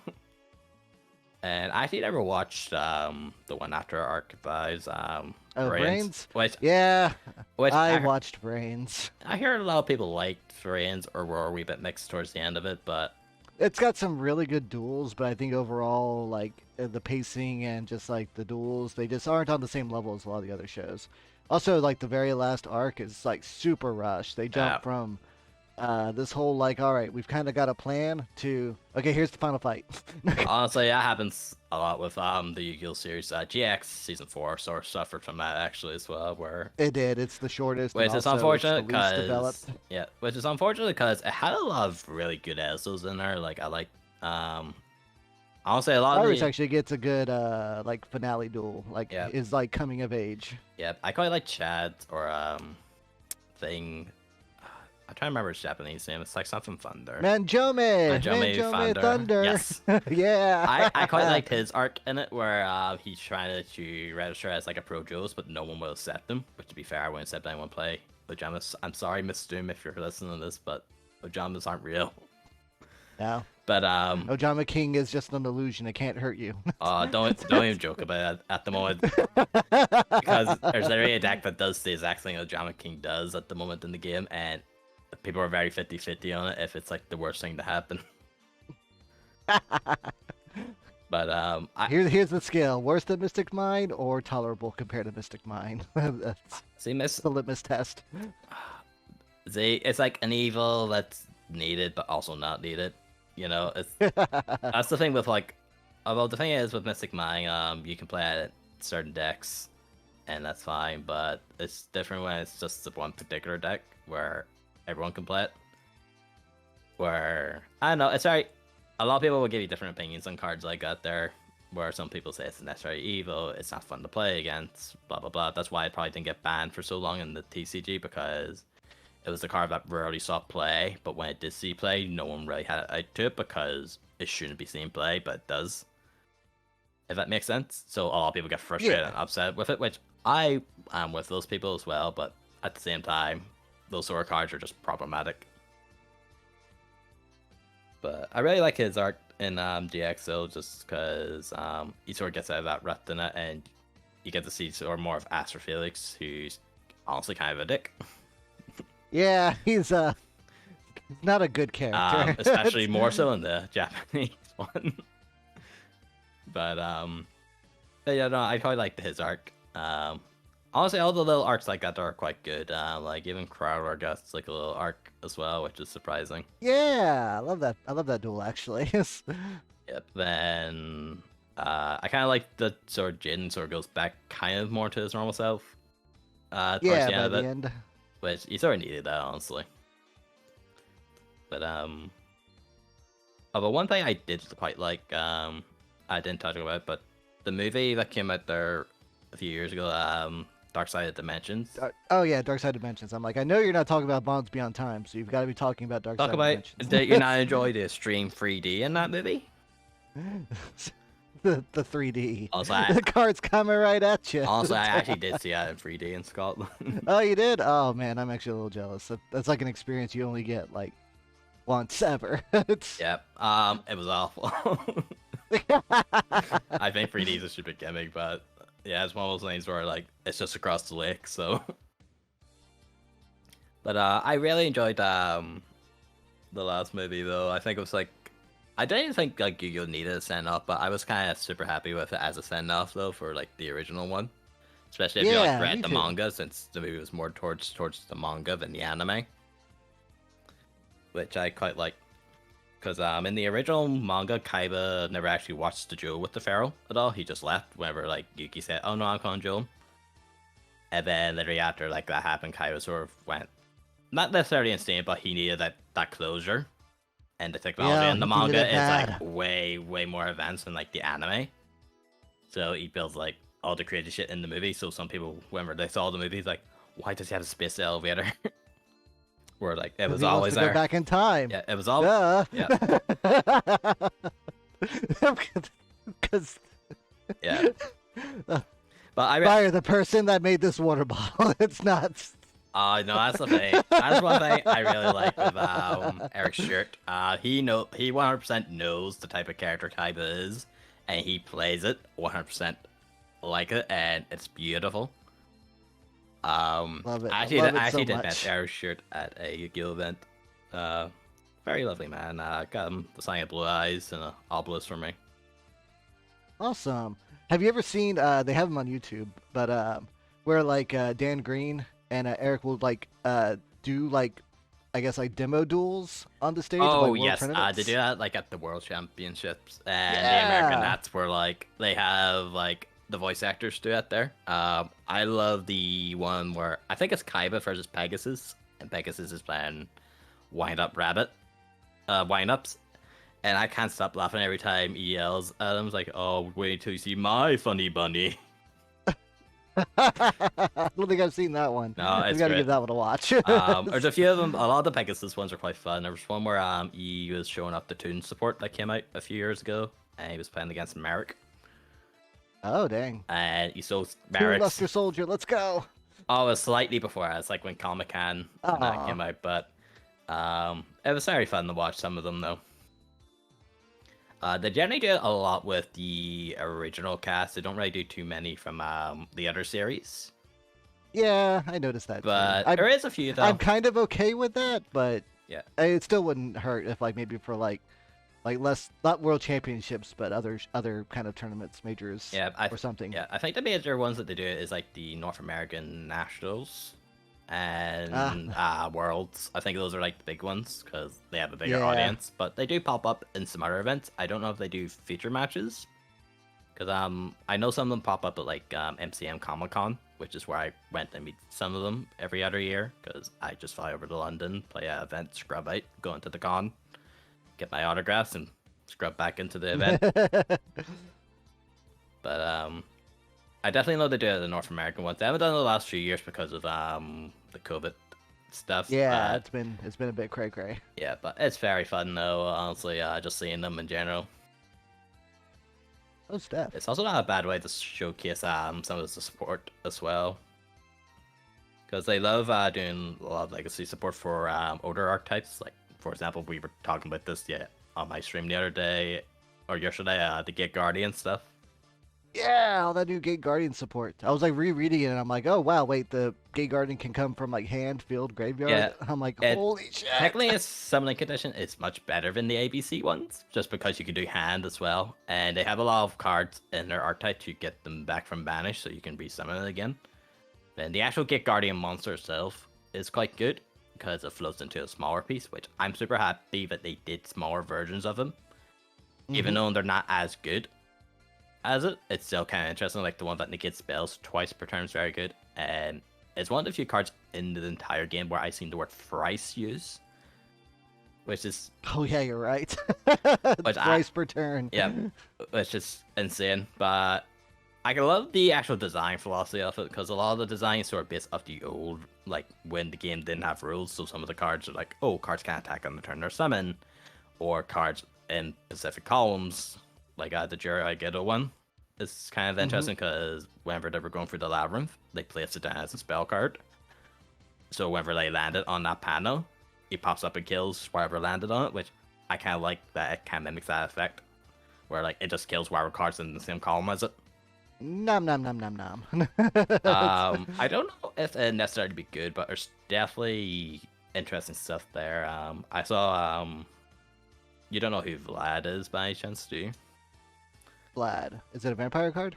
And I actually never watched the one after Archives, Oh, Brains. Brains? Which, Yeah, which I I, watched Brains. I hear a lot of people liked Brains or were a wee bit mixed towards the end of it, but It's got some really good duels, but I think overall, like the pacing and just like the duels, they just aren't on the same level as a lot of the other shows. Also, like the very last arc is like super rushed. They jump Yeah. from this whole like, all right, we've kind of got a plan to okay, here's the final fight. honestly, that happens a lot with the Yu-Gi-Oh series. GX season 4 sort of suffered from that actually as well, where It did. It's the shortest. which and is also unfortunate it's the least because developed. yeah, which is unfortunate because it had a lot of really good ESOs in there. Like I like honestly a lot of Cyrus the, actually gets a good like finale duel. Like Yeah. is like coming of age. yeah, I quite like Chad or thing. I'm trying to remember his Japanese name. It's like something Thunder. Manjome, Manjome Manjome Thunder. Thunder. Yes. Yeah. I quite liked his arc in it where he's trying to register as like a pro Joes, but no one will accept him. Which to be fair, I wouldn't accept anyone play pajamas. I'm sorry, Miss Doom, if you're listening to this, but pajamas aren't real. No. But Ojama King is just an illusion. It can't hurt you. don't even joke about it at the moment because there's literally a deck that does the exact thing Ojama King does at the moment in the game, and people are very 50-50 on it if it's like the worst thing to happen. But Here's the scale: worse than Mystic Mine or tolerable compared to Mystic Mine. That's see, Miss the litmus test. Z, it's like an evil that's needed but also not needed. You know, it's that's the thing with like, well, the thing is with Mystic Mine, you can play at certain decks, and that's fine. But it's different when it's just the one particular deck where everyone can play it. Where I don't know, it's very. A lot of people will give you different opinions on cards like that there. Where some people say it's necessary evil, it's not fun to play against, blah blah blah. That's why it probably didn't get banned for so long in the TCG because it was a card that rarely saw play, but when it did see play, no one really had it out to it because it shouldn't be seeing play, but it does. If that makes sense. So a lot of people get frustrated and upset with it, which I am with those people as well, but at the same time, those sort of cards are just problematic. But I really like his art in GXO just because he sort of gets out of that rut in it, and you get to see sort of more of Aster Felix, who's honestly kind of a dick. Yeah, he's not a good character. Especially more so in the Japanese one. But yeah, no, I quite like his arc. Honestly, all the little arcs like that are quite good. Like even Crowder gets like a little arc as well, which is surprising. Yeah, I love that. I love that duel actually. Yep. Then I kind of like the sort of Jin sort of goes back kind of more to his normal self. Towards Yeah, the end by of the it, end. which he sort of needed that honestly. But but one thing I did quite like, I didn't talk about it, but the movie that came out there a few years ago, Dark Side of Dimensions. Oh yeah, Dark Side Dimensions. I'm like, I know you're not talking about Bonds Beyond Time, so you've got to be talking about Dark Talk Side about Dimensions. did you not enjoy the extreme 3D in that movie? the 3D. Also, The card's coming right at you. honestly, I actually did see that in 3D in Scotland. Oh, you did? Oh man, I'm actually a little jealous. That's like an experience you only get like once ever. It's... Yep. It was awful. I think 3D is a stupid gimmick, but yeah, it's one of those things where like it's just across the lake, so. But I really enjoyed the last movie though. I think it was like I didn't think like Yu-Gi-Oh needed a send off, but I was kind of super happy with it as a send off though for like the original one, especially if you like Yeah, read me the too. manga since the movie was more towards the manga than the anime, which I quite like. Because in the original manga, Kaiba never actually watched the duel with the Pharaoh at all. He just left whenever like Yuki said, "Oh no, I'm calling duel." And then literally after like that happened, Kaiba sort of went not necessarily insane, but he needed that closure. And the technology Yeah, in the he needed manga it is like bad. way more advanced than like the anime. So he builds like all the crazy shit in the movie. So some people, whenever they saw the movie, like, why does he have a space elevator? Where like it was He wants always to go there. back in time. Yeah, it was all. Duh. Yeah, Because yeah. But fire the person that made this water bottle. It's not. oh no, that's the thing. That's one thing I really like with Eric Shirt. He 100% knows the type of character Kaiba is, and he plays it 100% like it, and it's beautiful. Love it. I Love it actually so did much. met Eric Shirt at a Yu-Gi-Oh event. Very lovely man. Got him the sign of blue eyes and an obelisk for me. Awesome. Have you ever seen? They have them on YouTube, but where like Dan Green and Eric will like do like I guess like demo duels on the stage of like Oh world yes, tournaments. they do that like at the World Championships and the American Yeah. Nats, where like they have like the voice actors do it there. I love the one where I think it's Kaiba versus Pegasus, and Pegasus is playing Wind Up Rabbit, wind ups, and I can't stop laughing every time he yells at him. It's like, "Oh, wait till you see my funny bunny." I don't think I've seen that one. No, I've it's got to great. give that one a watch. There's a few of them. A lot of the Pegasus ones are quite fun. There was one where he was showing up the Toon support that came out a few years ago, and he was playing against Merrick. Oh dang! And he stole Two Merrick's. Luster Soldier, let's go! Oh, it was slightly before. It's like when Comic Con Aw. came out, but it was very fun to watch some of them though. They generally do a lot with the original cast. They don't really do too many from the other series. Yeah, I noticed that too. But there is a few I'm though. kind of okay with that, but Yeah. it still wouldn't hurt if like maybe for like less not world championships, but other kind of tournaments, majors Yeah, or something. I think the major ones that they do is like the North American Nationals Ah, and Worlds. I think those are like the big ones because they have a bigger yeah. audience. But they do pop up in some other events. I don't know if they do feature matches because I know some of them pop up at like MCM Comic Con, which is where I went and meet some of them every other year because I just fly over to London, play an event, scrub out, go into the con, get my autographs, and scrub back into the event. But I definitely know they do it the North American ones. They haven't done it the last few years because of the COVID stuff. Yeah, But it's been a bit cray cray. yeah, but it's very fun though. Honestly, just seeing them in general. Oh, Steph. It's also not a bad way to showcase some of the support as well. Because they love doing a lot of legacy support for older archetypes. Like for example, we were talking about this on my stream the other day or yesterday, the Gate Guardian stuff. Yeah, all that new Gate Guardian support. I was like rereading it and I'm like, oh wow, wait, the Gate Guardian can come from like hand, field, graveyard. Yeah, I'm like, it holy shit. technically it's summoning condition. It's much better than the ABC ones, just because you can do hand as well, and they have a lot of cards in their archetype to get them back from banish, so you can resummon it again. And the actual Gate Guardian monster itself is quite good because it floats into a smaller piece, which I'm super happy that they did smaller versions of them, even though they're not as good as it. It's still kind of interesting. Like the one that negates spells twice per turn is very good, and it's one of the few cards in the entire game where I've seen the word thrice used, which is Oh yeah, you're right. But Twice per turn. yeah, which is insane. But I love the actual design philosophy of it because a lot of the design is sort of based off the old, like when the game didn't have rules. So some of the cards are like, oh, cards can't attack on the turn they're summon, or cards in Pacific columns, like the Juri Ghetto one. It's kind of interesting because whenever they were going through the labyrinth, they placed it down as a spell card. So whenever they landed on that panel, it pops up and kills whatever landed on it, which I kind of like that it kind of mimics that effect, where like it just kills whatever cards in the same column as it. Nom nom nom nom nom. I don't know if it necessarily be good, but there's definitely interesting stuff there. I saw you don't know who Vlad is by any chance, do you? Vlad. Is it a vampire card?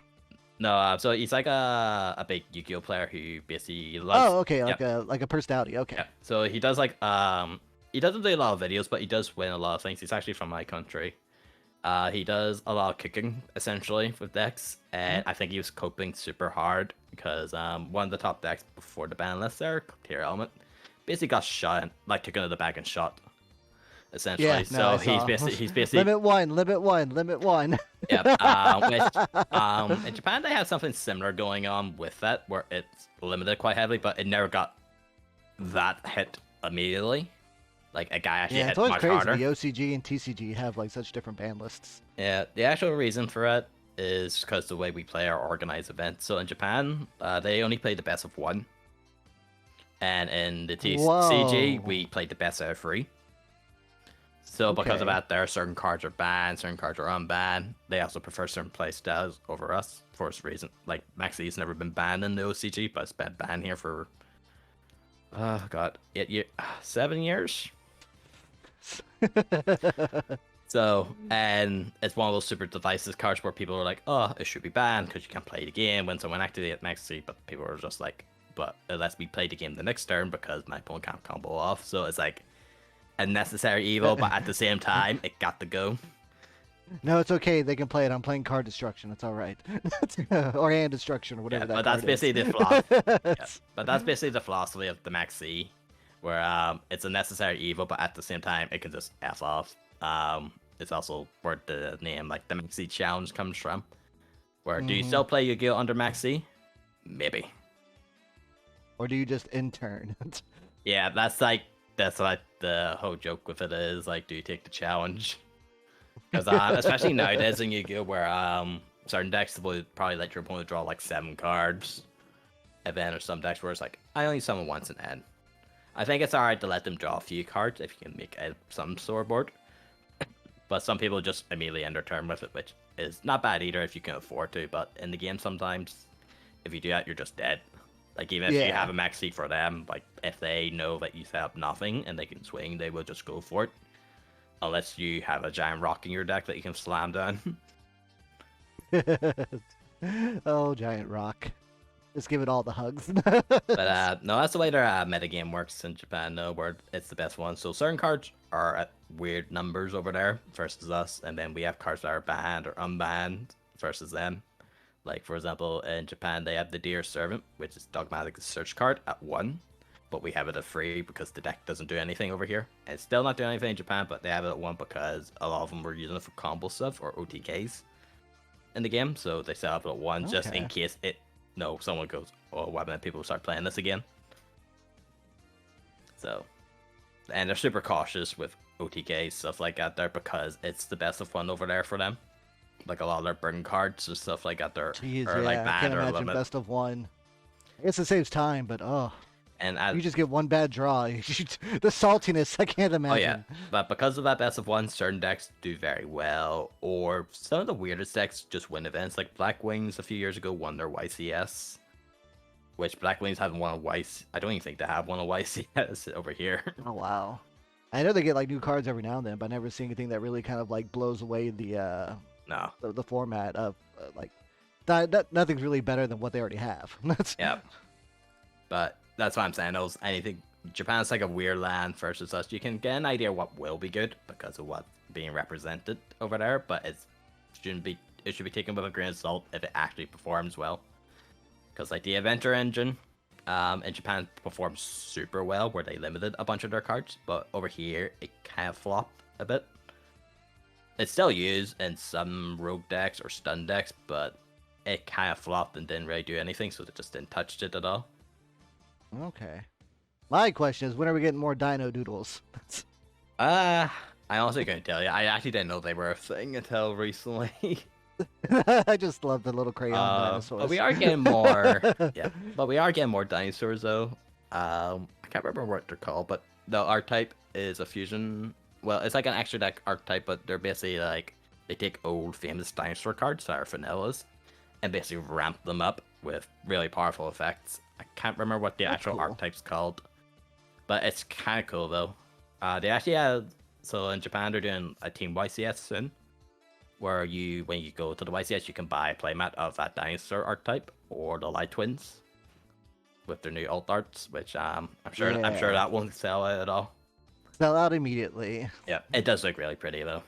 No, so he's like a big Yu-Gi-Oh player who basically loves. Oh, okay, Yep. like a personality. Okay. Yeah. So he does like he doesn't do a lot of videos, but he does win a lot of things. He's actually from my country. He does a lot of cooking essentially with decks, and I think he was coping super hard because one of the top decks before the ban list there, Tier Element, basically got shot, like took into the bag and shot. Essentially, Yeah, no, so I he's saw. basically Limit one, limit one, limit one. yeah. In Japan they have something similar going on with that, where it's limited quite heavily, but it never got that hit immediately. Like a guy actually Yeah, hit it's always much crazy. harder. The OCG and TCG have like such different ban lists. Yeah, the actual reason for it is because the way we play our organized events. So in Japan, they only play the best of one, and in the TCG, Whoa. we play the best out of three. So because of Okay. that, there are certain cards are banned, certain cards are unbanned. They also prefer certain play styles over us for this reason. Like Maxi's never been banned in the OCG, but it's been banned here for oh god, 7 years. So, and it's one of those super divisive cards where people are like, oh, it should be banned because you can't play the game when someone activates Maxi, but people are just like, but it lets me play the game the next turn because my opponent can't combo off. So it's like a necessary evil, but at the same time, it got to go. No, it's okay. They can play it. I'm playing card destruction. It's all right. Or hand destruction or whatever Yeah, that but card that's basically is. the philosophy. But that's basically the philosophy of the Maxi, where it's a necessary evil, but at the same time, it can just f off. It's also where the name like the Maxi Challenge comes from. Where do you still play Yu-Gi-Oh under Maxi? Maybe. Or do you just intern? Yeah, that's like the whole joke with it is like, do you take the challenge? Because especially nowadays in Yu-Gi-Oh, where certain decks will probably let your opponent draw like 7 cards, and then there's some decks where it's like, I only summon once and end. I think it's alright to let them draw a few cards if you can make some scoreboard. But some people just immediately end their turn with it, which is not bad either if you can afford to. But in the game, sometimes if you do that, you're just dead. Like even if you Yeah. have a max seat for them, like if they know that you set up nothing and they can swing, they will just go for it. Unless you have a giant rock in your deck that you can slam down. Oh, giant rock. Just give it all the hugs. But no, that's the way their metagame works in Japan, though, where it's the best one. So certain cards are at weird numbers over there versus us, and then we have cards that are banned or unbanned versus them. Like, for example, in Japan, they have the Dear Servant, which is dogmatic search card at 1, but we have it at 3 because the deck doesn't do anything over here. And it's still not doing anything in Japan, but they have it at 1 because a lot of them were using it for combo stuff or OTKs in the game, so they set up at 1 just in case someone goes, oh, why don't people start playing this again? So, and they're super cautious with OTK stuff like that there because it's the best of 1 over there for them. Like a lot of their burn cards and stuff like that there Jeez, are yeah, like I banned can't or imagine limit. best of 1. I guess it saves time, but And you just get one bad draw. The saltiness, I can't imagine. Oh yeah, but because of that best of 1, certain decks do very well, or some of the weirdest decks just win events. Like Black Wings a few years ago won their YCS, which Black Wings haven't won a YCS. I don't even think they have won a YCS over here. Oh wow. I know they get like new cards every now and then, but I never see anything that really kind of like blows away No. the format of like nothing's really better than what they already have. That's Yep. But that's what I'm saying. Anything Japan's like a weird land versus us. You can get an idea what will be good because of what's being represented over there, but it should be taken with a grain of salt if it actually performs well. Because like the Adventure Engine, in Japan performs super well where they limited a bunch of their cards, but over here it kind of flopped a bit. It's still used in some rogue decks or stun decks, but it kind of flopped and didn't really do anything, so they just didn't touch it at all. okay. My question is, when are we getting more Dino Doodles? I honestly couldn't tell you. I actually didn't know they were a thing until recently. I just love the little crayon dinosaurs. But we are getting more. Yeah, but we are getting more dinosaurs though. I can't remember what they're called, but the archetype is a fusion. Well, it's like an extra deck archetype, but they're basically like they take old famous dinosaur cards that are vanillas and basically ramp them up with really powerful effects. I can't remember what the actual cool. archetype's called, but it's kind of cool though. They actually have, so in Japan they're doing a team YCS soon, where when you go to the YCS you can buy a playmat of that dinosaur archetype or the Light Twins with their new alt arts, which I'm sure that won't sell out at all. Sell out immediately. Yeah, it does look really pretty though.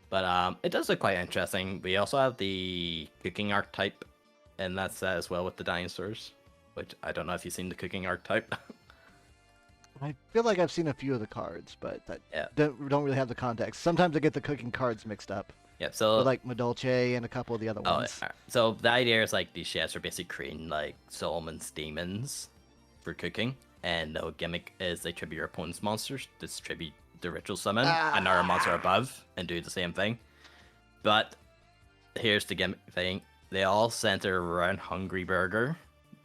But it does look quite interesting. We also have the cooking archetype in that set as well with the dinosaurs, which I don't know if you've seen the cooking archetype. I feel like I've seen a few of the cards, but Yeah. don't really have the context. Sometimes I get the cooking cards mixed up. Yep. So With like Madolche and a couple of the other ones. alright. So the idea is like these chefs are basically creating like Solomon's demons for cooking, and the gimmick is they tribute your opponent's monsters, distribute the ritual summon another monster above, and do the same thing. But here's the gimmick thing: they all center around Hungry Burger,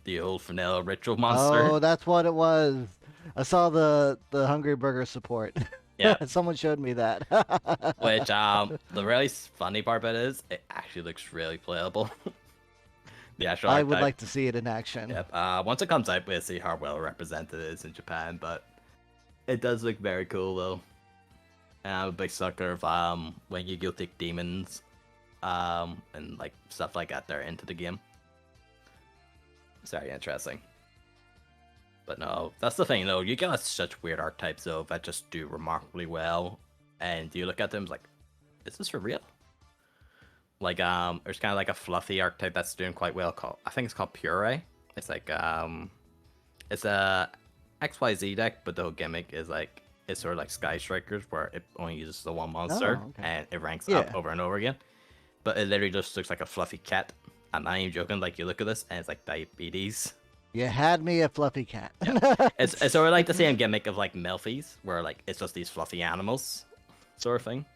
the old vanilla ritual monster. Oh, that's what it was. I saw the Hungry Burger support. Yeah. Someone showed me that. Which the really funny part about it is it actually looks really playable. The actual I would archetype. like to see it in action. Yep. Once it comes out, we'll see how well represented it is in Japan, but it does look very cool though. And I'm a big sucker of when you go take demons, and like stuff like that there into the game. It's very interesting. But no, that's the thing though. You get such weird archetypes though that just do remarkably well, and you look at them like, is this for real? Like there's kind of like a fluffy archetype that's doing quite well. I think it's called Puree. It's like it's a XYZ deck, but the whole gimmick is like it's sort of like Sky Strikers, where it only uses the one monster and it ranks up over and over again. But it literally just looks like a fluffy cat. I'm not even joking. Like you look at this and it's like diabetes. You had me a fluffy cat. Yeah. It's sort of like the same gimmick of like Melfies, where like it's just these fluffy animals, sort of thing.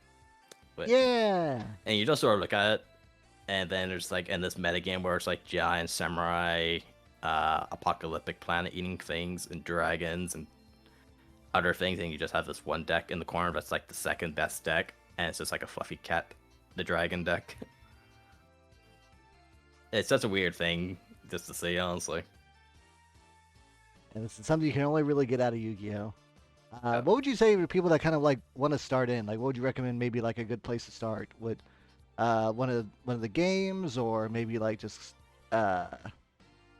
But, yeah. and you just sort of look at it, and then there's like in this metagame where it's like giant samurai, apocalyptic planet eating things, and dragons, and other things, and you just have this one deck in the corner that's like the second best deck, and it's just like a fluffy cat, the dragon deck. It's such a weird thing just to see, honestly. And it's something you can only really get out of Yu-Gi-Oh. Uh, What would you say to people that kind of like want to start in? Like, what would you recommend? Maybe like a good place to start? Would one of the games, or maybe like just uh,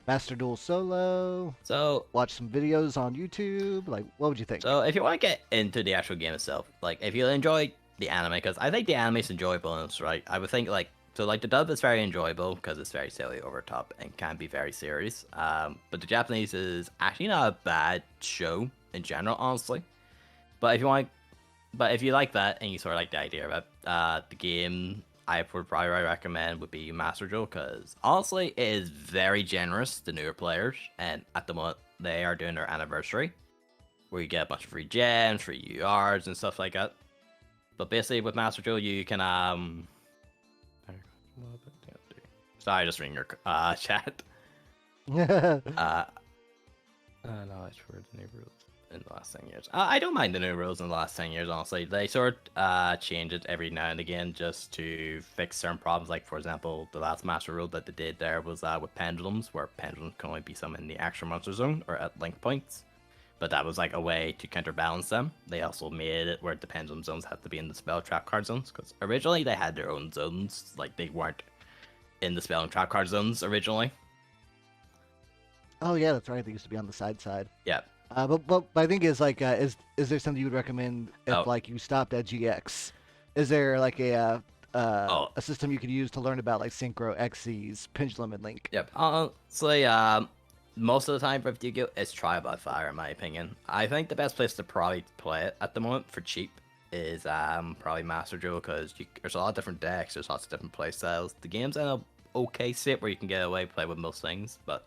Master Duel Solo? so Watch some videos on YouTube. Like, what would you think? So if you want to get into the actual game itself, like if you enjoy the anime, because I think the anime is enjoyable in its right. I would think like the dub is very enjoyable because it's very silly over top and can be very serious. But the Japanese is actually not a bad show in general, honestly. But if you want, but if you like that and you sort of like the idea of it, the game I would probably recommend would be Master Duel because honestly it is very generous to newer players, and at the moment they are doing their anniversary where you get a bunch of free gems, free URs, and stuff like that. But basically, with Master Duel, you can Sorry, just reading your chat. No, it's for the new rules in the last 10 years. I don't mind the new rules in the last 10 years, honestly. They sort change it every now and again just to fix certain problems. Like, for example, the last Master Rule that they did there was with pendulums, where pendulums can only be summoned in the extra monster zone or at link points. But that was like a way to counterbalance them. They also made it where the pendulum zones have to be in the spell trap card zones, because originally they had their own zones. Like, they weren't in the spell and trap card zones originally. Oh yeah, that's right. They used to be on the side. Yeah. But my thing is like, is there something you would recommend if Oh. like you stopped at GX? Is there like Oh. a system you could use to learn about like Synchro, Xyz, Pendulum, and Link? Yep. Most of the time for Yu-Gi-Oh! It's Trial by Fire, in my opinion. I think the best place to probably play it at the moment for cheap is probably Master Duel, because there's a lot of different decks, there's lots of different play styles. The game's in a okay state where you can get away play with most things, but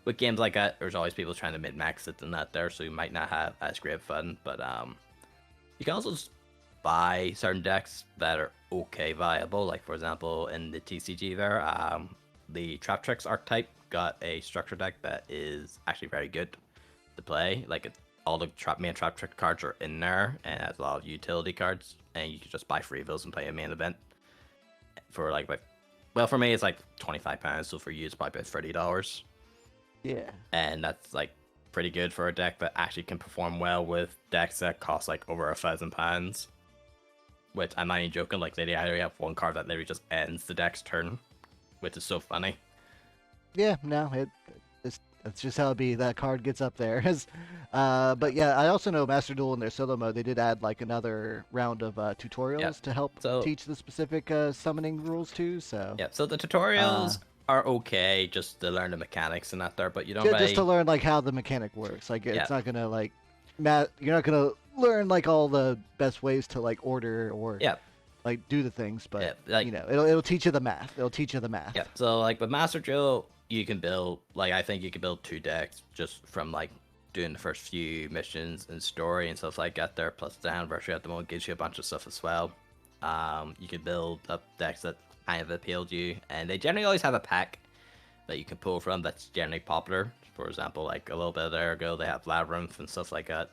with games like that, there's always people trying to min-max it and that there, so you might not have as great fun. But you can also just buy certain decks that are okay viable. Like for example, in the TCG there, the Trap Tricks archetype got a structure deck that is actually very good to play. Like all the main Trap Trick cards are in there, and it has a lot of utility cards, and you can just buy free those and play a main event for well, for me it's like £25, so for you it's probably about $30. Yeah. And that's like pretty good for a deck that actually can perform well with decks that cost like over £1,000. Which I'm not even joking, like they either have one card that literally just ends the deck's turn, which is so funny. Yeah, no, it's just how it be. That card gets up there. But yeah, I also know Master Duel in their solo mode, they did add like another round of tutorials to help teach the specific summoning rules too. So yeah, so the tutorials are okay just to learn the mechanics and that there, but you don't just to learn like how the mechanic works. Like it's not gonna like you're not gonna learn like all the best ways to like order or like do the things, but you know, it'll teach you the math. It'll teach you the math. Yeah. So like with Master Duel, you can build I think you can build 2 decks just from like doing the first few missions and story and stuff like that there. Plus the anniversary at the moment gives you a bunch of stuff as well. You can build up decks that kind of appeal to you, and they generally always have a pack that you can pull from that's generally popular. For example, like a little bit there ago, they have Labyrinth and stuff like that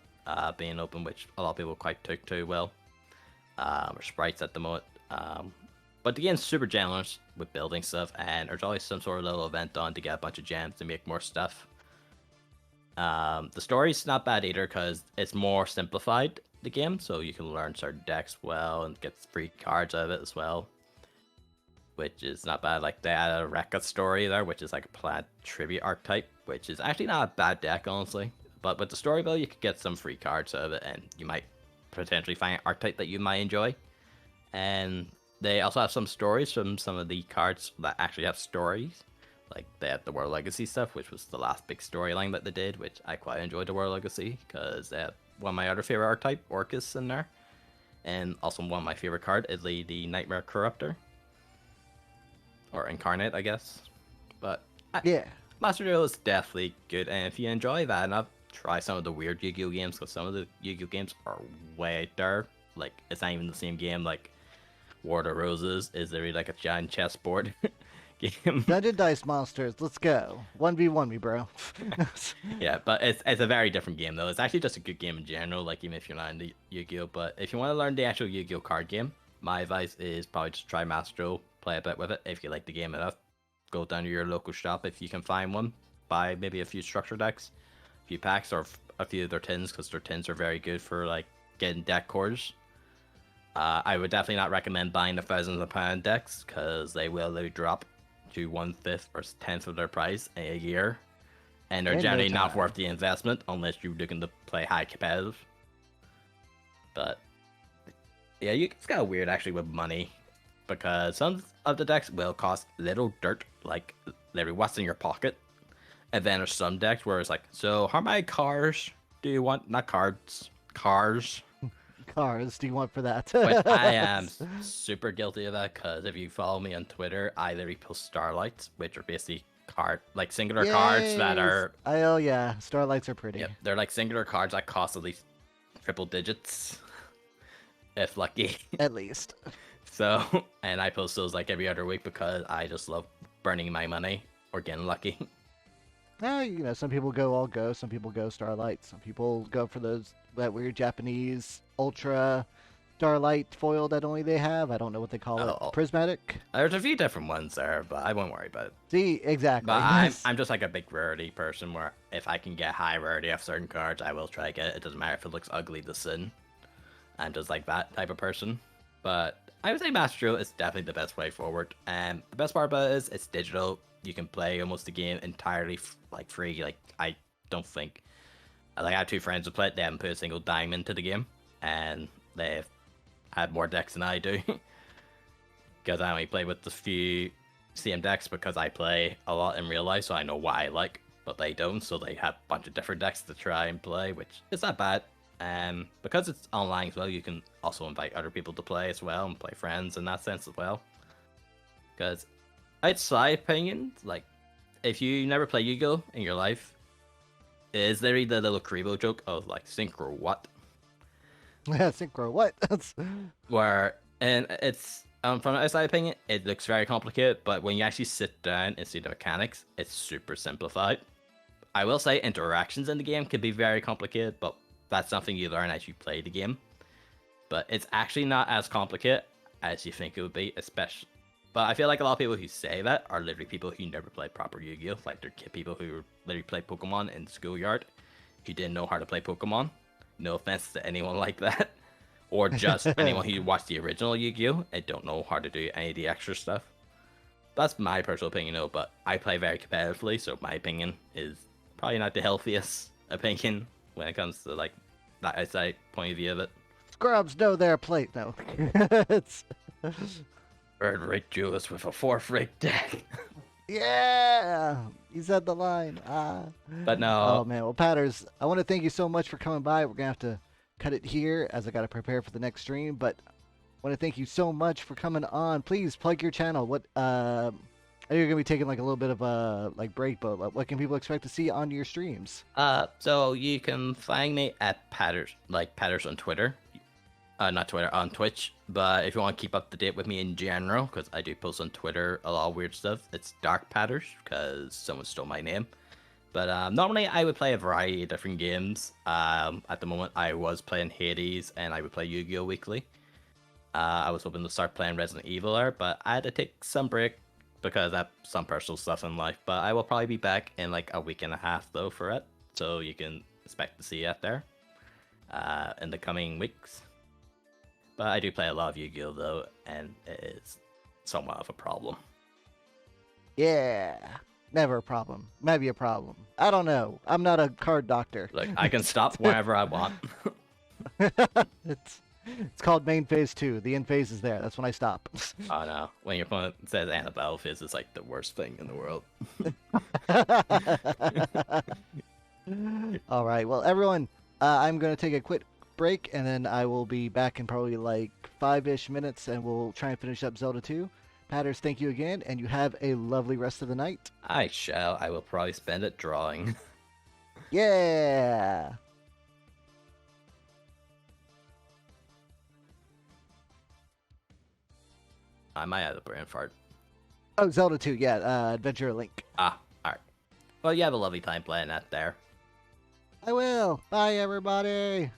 being open, which a lot of people quite took to well. Or sprites at the moment. But the game's super generous with building stuff, and there's always some sort of little event on to get a bunch of gems to make more stuff. The story's not bad either because it's more simplified, the game, so you can learn certain decks well and get free cards out of it as well, which is not bad. Like they added a Rekka story there, which is like a plant tribute archetype, which is actually not a bad deck, honestly. But with the story build, you could get some free cards out of it, and you might potentially find an archetype that you might enjoy. And they also have some stories from some of the cards that actually have stories. Like they had the World Legacy stuff, which was the last big storyline that they did, which I quite enjoyed the World Legacy because they had one of my other favorite archetype, Orcus, in there. And also one of my favorite card, Idley the Nightmare Corruptor. Or Incarnate, I guess. But yeah, Master Duel is definitely good, and if you enjoy that enough, try some of the weird Yu-Gi-Oh games, because some of the Yu-Gi-Oh games are way out there. Like, it's not even the same game. Like, War of the Roses is literally like a giant chessboard game. Dungeon Dice Monsters, let's go. 1v1 me, bro. Yeah, but it's a very different game though. It's actually just a good game in general, like even if you're not into Yu-Gi-Oh. But if you want to learn the actual Yu-Gi-Oh card game, my advice is probably just try Mastro, play a bit with it. If you like the game enough, go down to your local shop if you can find one. Buy maybe a few structure decks, a few packs, or a few of their tins because their tins are very good for like getting deck cores. I would definitely not recommend buying the thousands of pound decks because they will literally drop to 1/5 or 10th of their price in a year, and they're In no generally not time. worth the investment unless you're looking to play high competitive. But yeah, it's kind of weird actually with money because some of the decks will cost little dirt, like literally what's in your pocket, and then there's some decks where it's like, so how many cars do you want? Not cards, cars. Cars, do you want for that? Which I am super guilty of that because if you follow me on Twitter, I literally post starlights, which are basically like singular cards that Yes! are, Oh yeah, Starlights are yep, pretty. they're like singular cards that cost at least triple digits, if lucky. At least. So, and I post those like every other week because I just love burning my money or getting lucky. Some people go all go, some people go Starlight, some people go for that weird Japanese Ultra Starlight foil that only they have. I don't know what they call it. Oh, Prismatic? there's a few different ones there, but I won't worry about it. See, But exactly. I'm just like a big rarity person where if I can get high rarity of certain cards, I will try to get it. It doesn't matter if it looks ugly to sin. I'm just like that type of person. But I would say Master Duel is definitely the best way forward. And the best part about it is it's digital. You can play almost the game entirely like free. Like I don't think like I have two friends who play it. They haven't put a single dime into the game, and they've had more decks than I do. Because I only play with the few CM decks because I play a lot in real life, so I know what I like, but they don't, so they have a bunch of different decks to try and play, which is not bad. Because it's online as well, you can also invite other people to play as well and play friends in that sense as well. Because outside opinion, like if you never play Yu-Gi-Oh in your life, is there the little Karibo joke of like synchro what? Yeah, Synchro, what? Where and it's from an outside opinion, it looks very complicated, but when you actually sit down and see the mechanics, it's super simplified. I will say interactions in the game can be very complicated, but that's something you learn as you play the game. But it's actually not as complicated as you think it would be, especially. But I feel like a lot of people who say that are literally people who never played proper Yu-Gi-Oh! Like they're people who literally play Pokemon in the schoolyard who didn't know how to play Pokemon. No offense to anyone like that. Or just anyone who watched the original Yu-Gi-Oh! And don't know how to do any of the extra stuff. That's my personal opinion, though, but I play very competitively, so my opinion is probably not the healthiest opinion when it comes to like that outside point of view of it. Scrubs know their plate, though. it's... Third rate Julius with a fourth rate deck. Yeah! You said the line. But Oh, no, man. Well, Patters, I want to thank you so much for coming by. We're going to have to cut it here as I got to prepare for the next stream, but I want to thank you so much for coming on. Please plug your channel. What, I know you're going to be taking like a little bit of a like break, but what can people expect to see on your streams? so you can find me at Patters on Twitter. Not Twitter, on Twitch. But if you want to keep up to date with me in general, because I do post on Twitter a lot of weird stuff, it's Dark Patters, because someone stole my name. But normally I would play a variety of different games. At the moment I was playing Hades, and I would play Yu-Gi-Oh! Weekly. I was hoping to start playing Resident Evil there, but I had to take some break because I have some personal stuff in life. But I will probably be back in like a week and a half though for it, so you can expect to see it there in the coming weeks. But I do play a lot of Yu-Gi-Oh! Though, and it is somewhat of a problem. Yeah. Never a problem. Maybe a problem. I don't know. I'm not a card doctor. Look, I can stop whenever I want. It's called main phase 2. The end phase is there. That's when I stop. Oh no, when your opponent says Annabelle Fizz is like the worst thing in the world. All right. Well, everyone, I'm going to take a quick break, and then I will be back in probably like 5-ish minutes, and we'll try and finish up Zelda 2. Patters, thank you again, and you have a lovely rest of the night. I shall. I will probably spend it drawing. Yeah. I might have a brain fart. Oh, Zelda 2, yeah, Adventure Link. Ah, alright. Well, you have a lovely time playing that there. I will. Bye, everybody.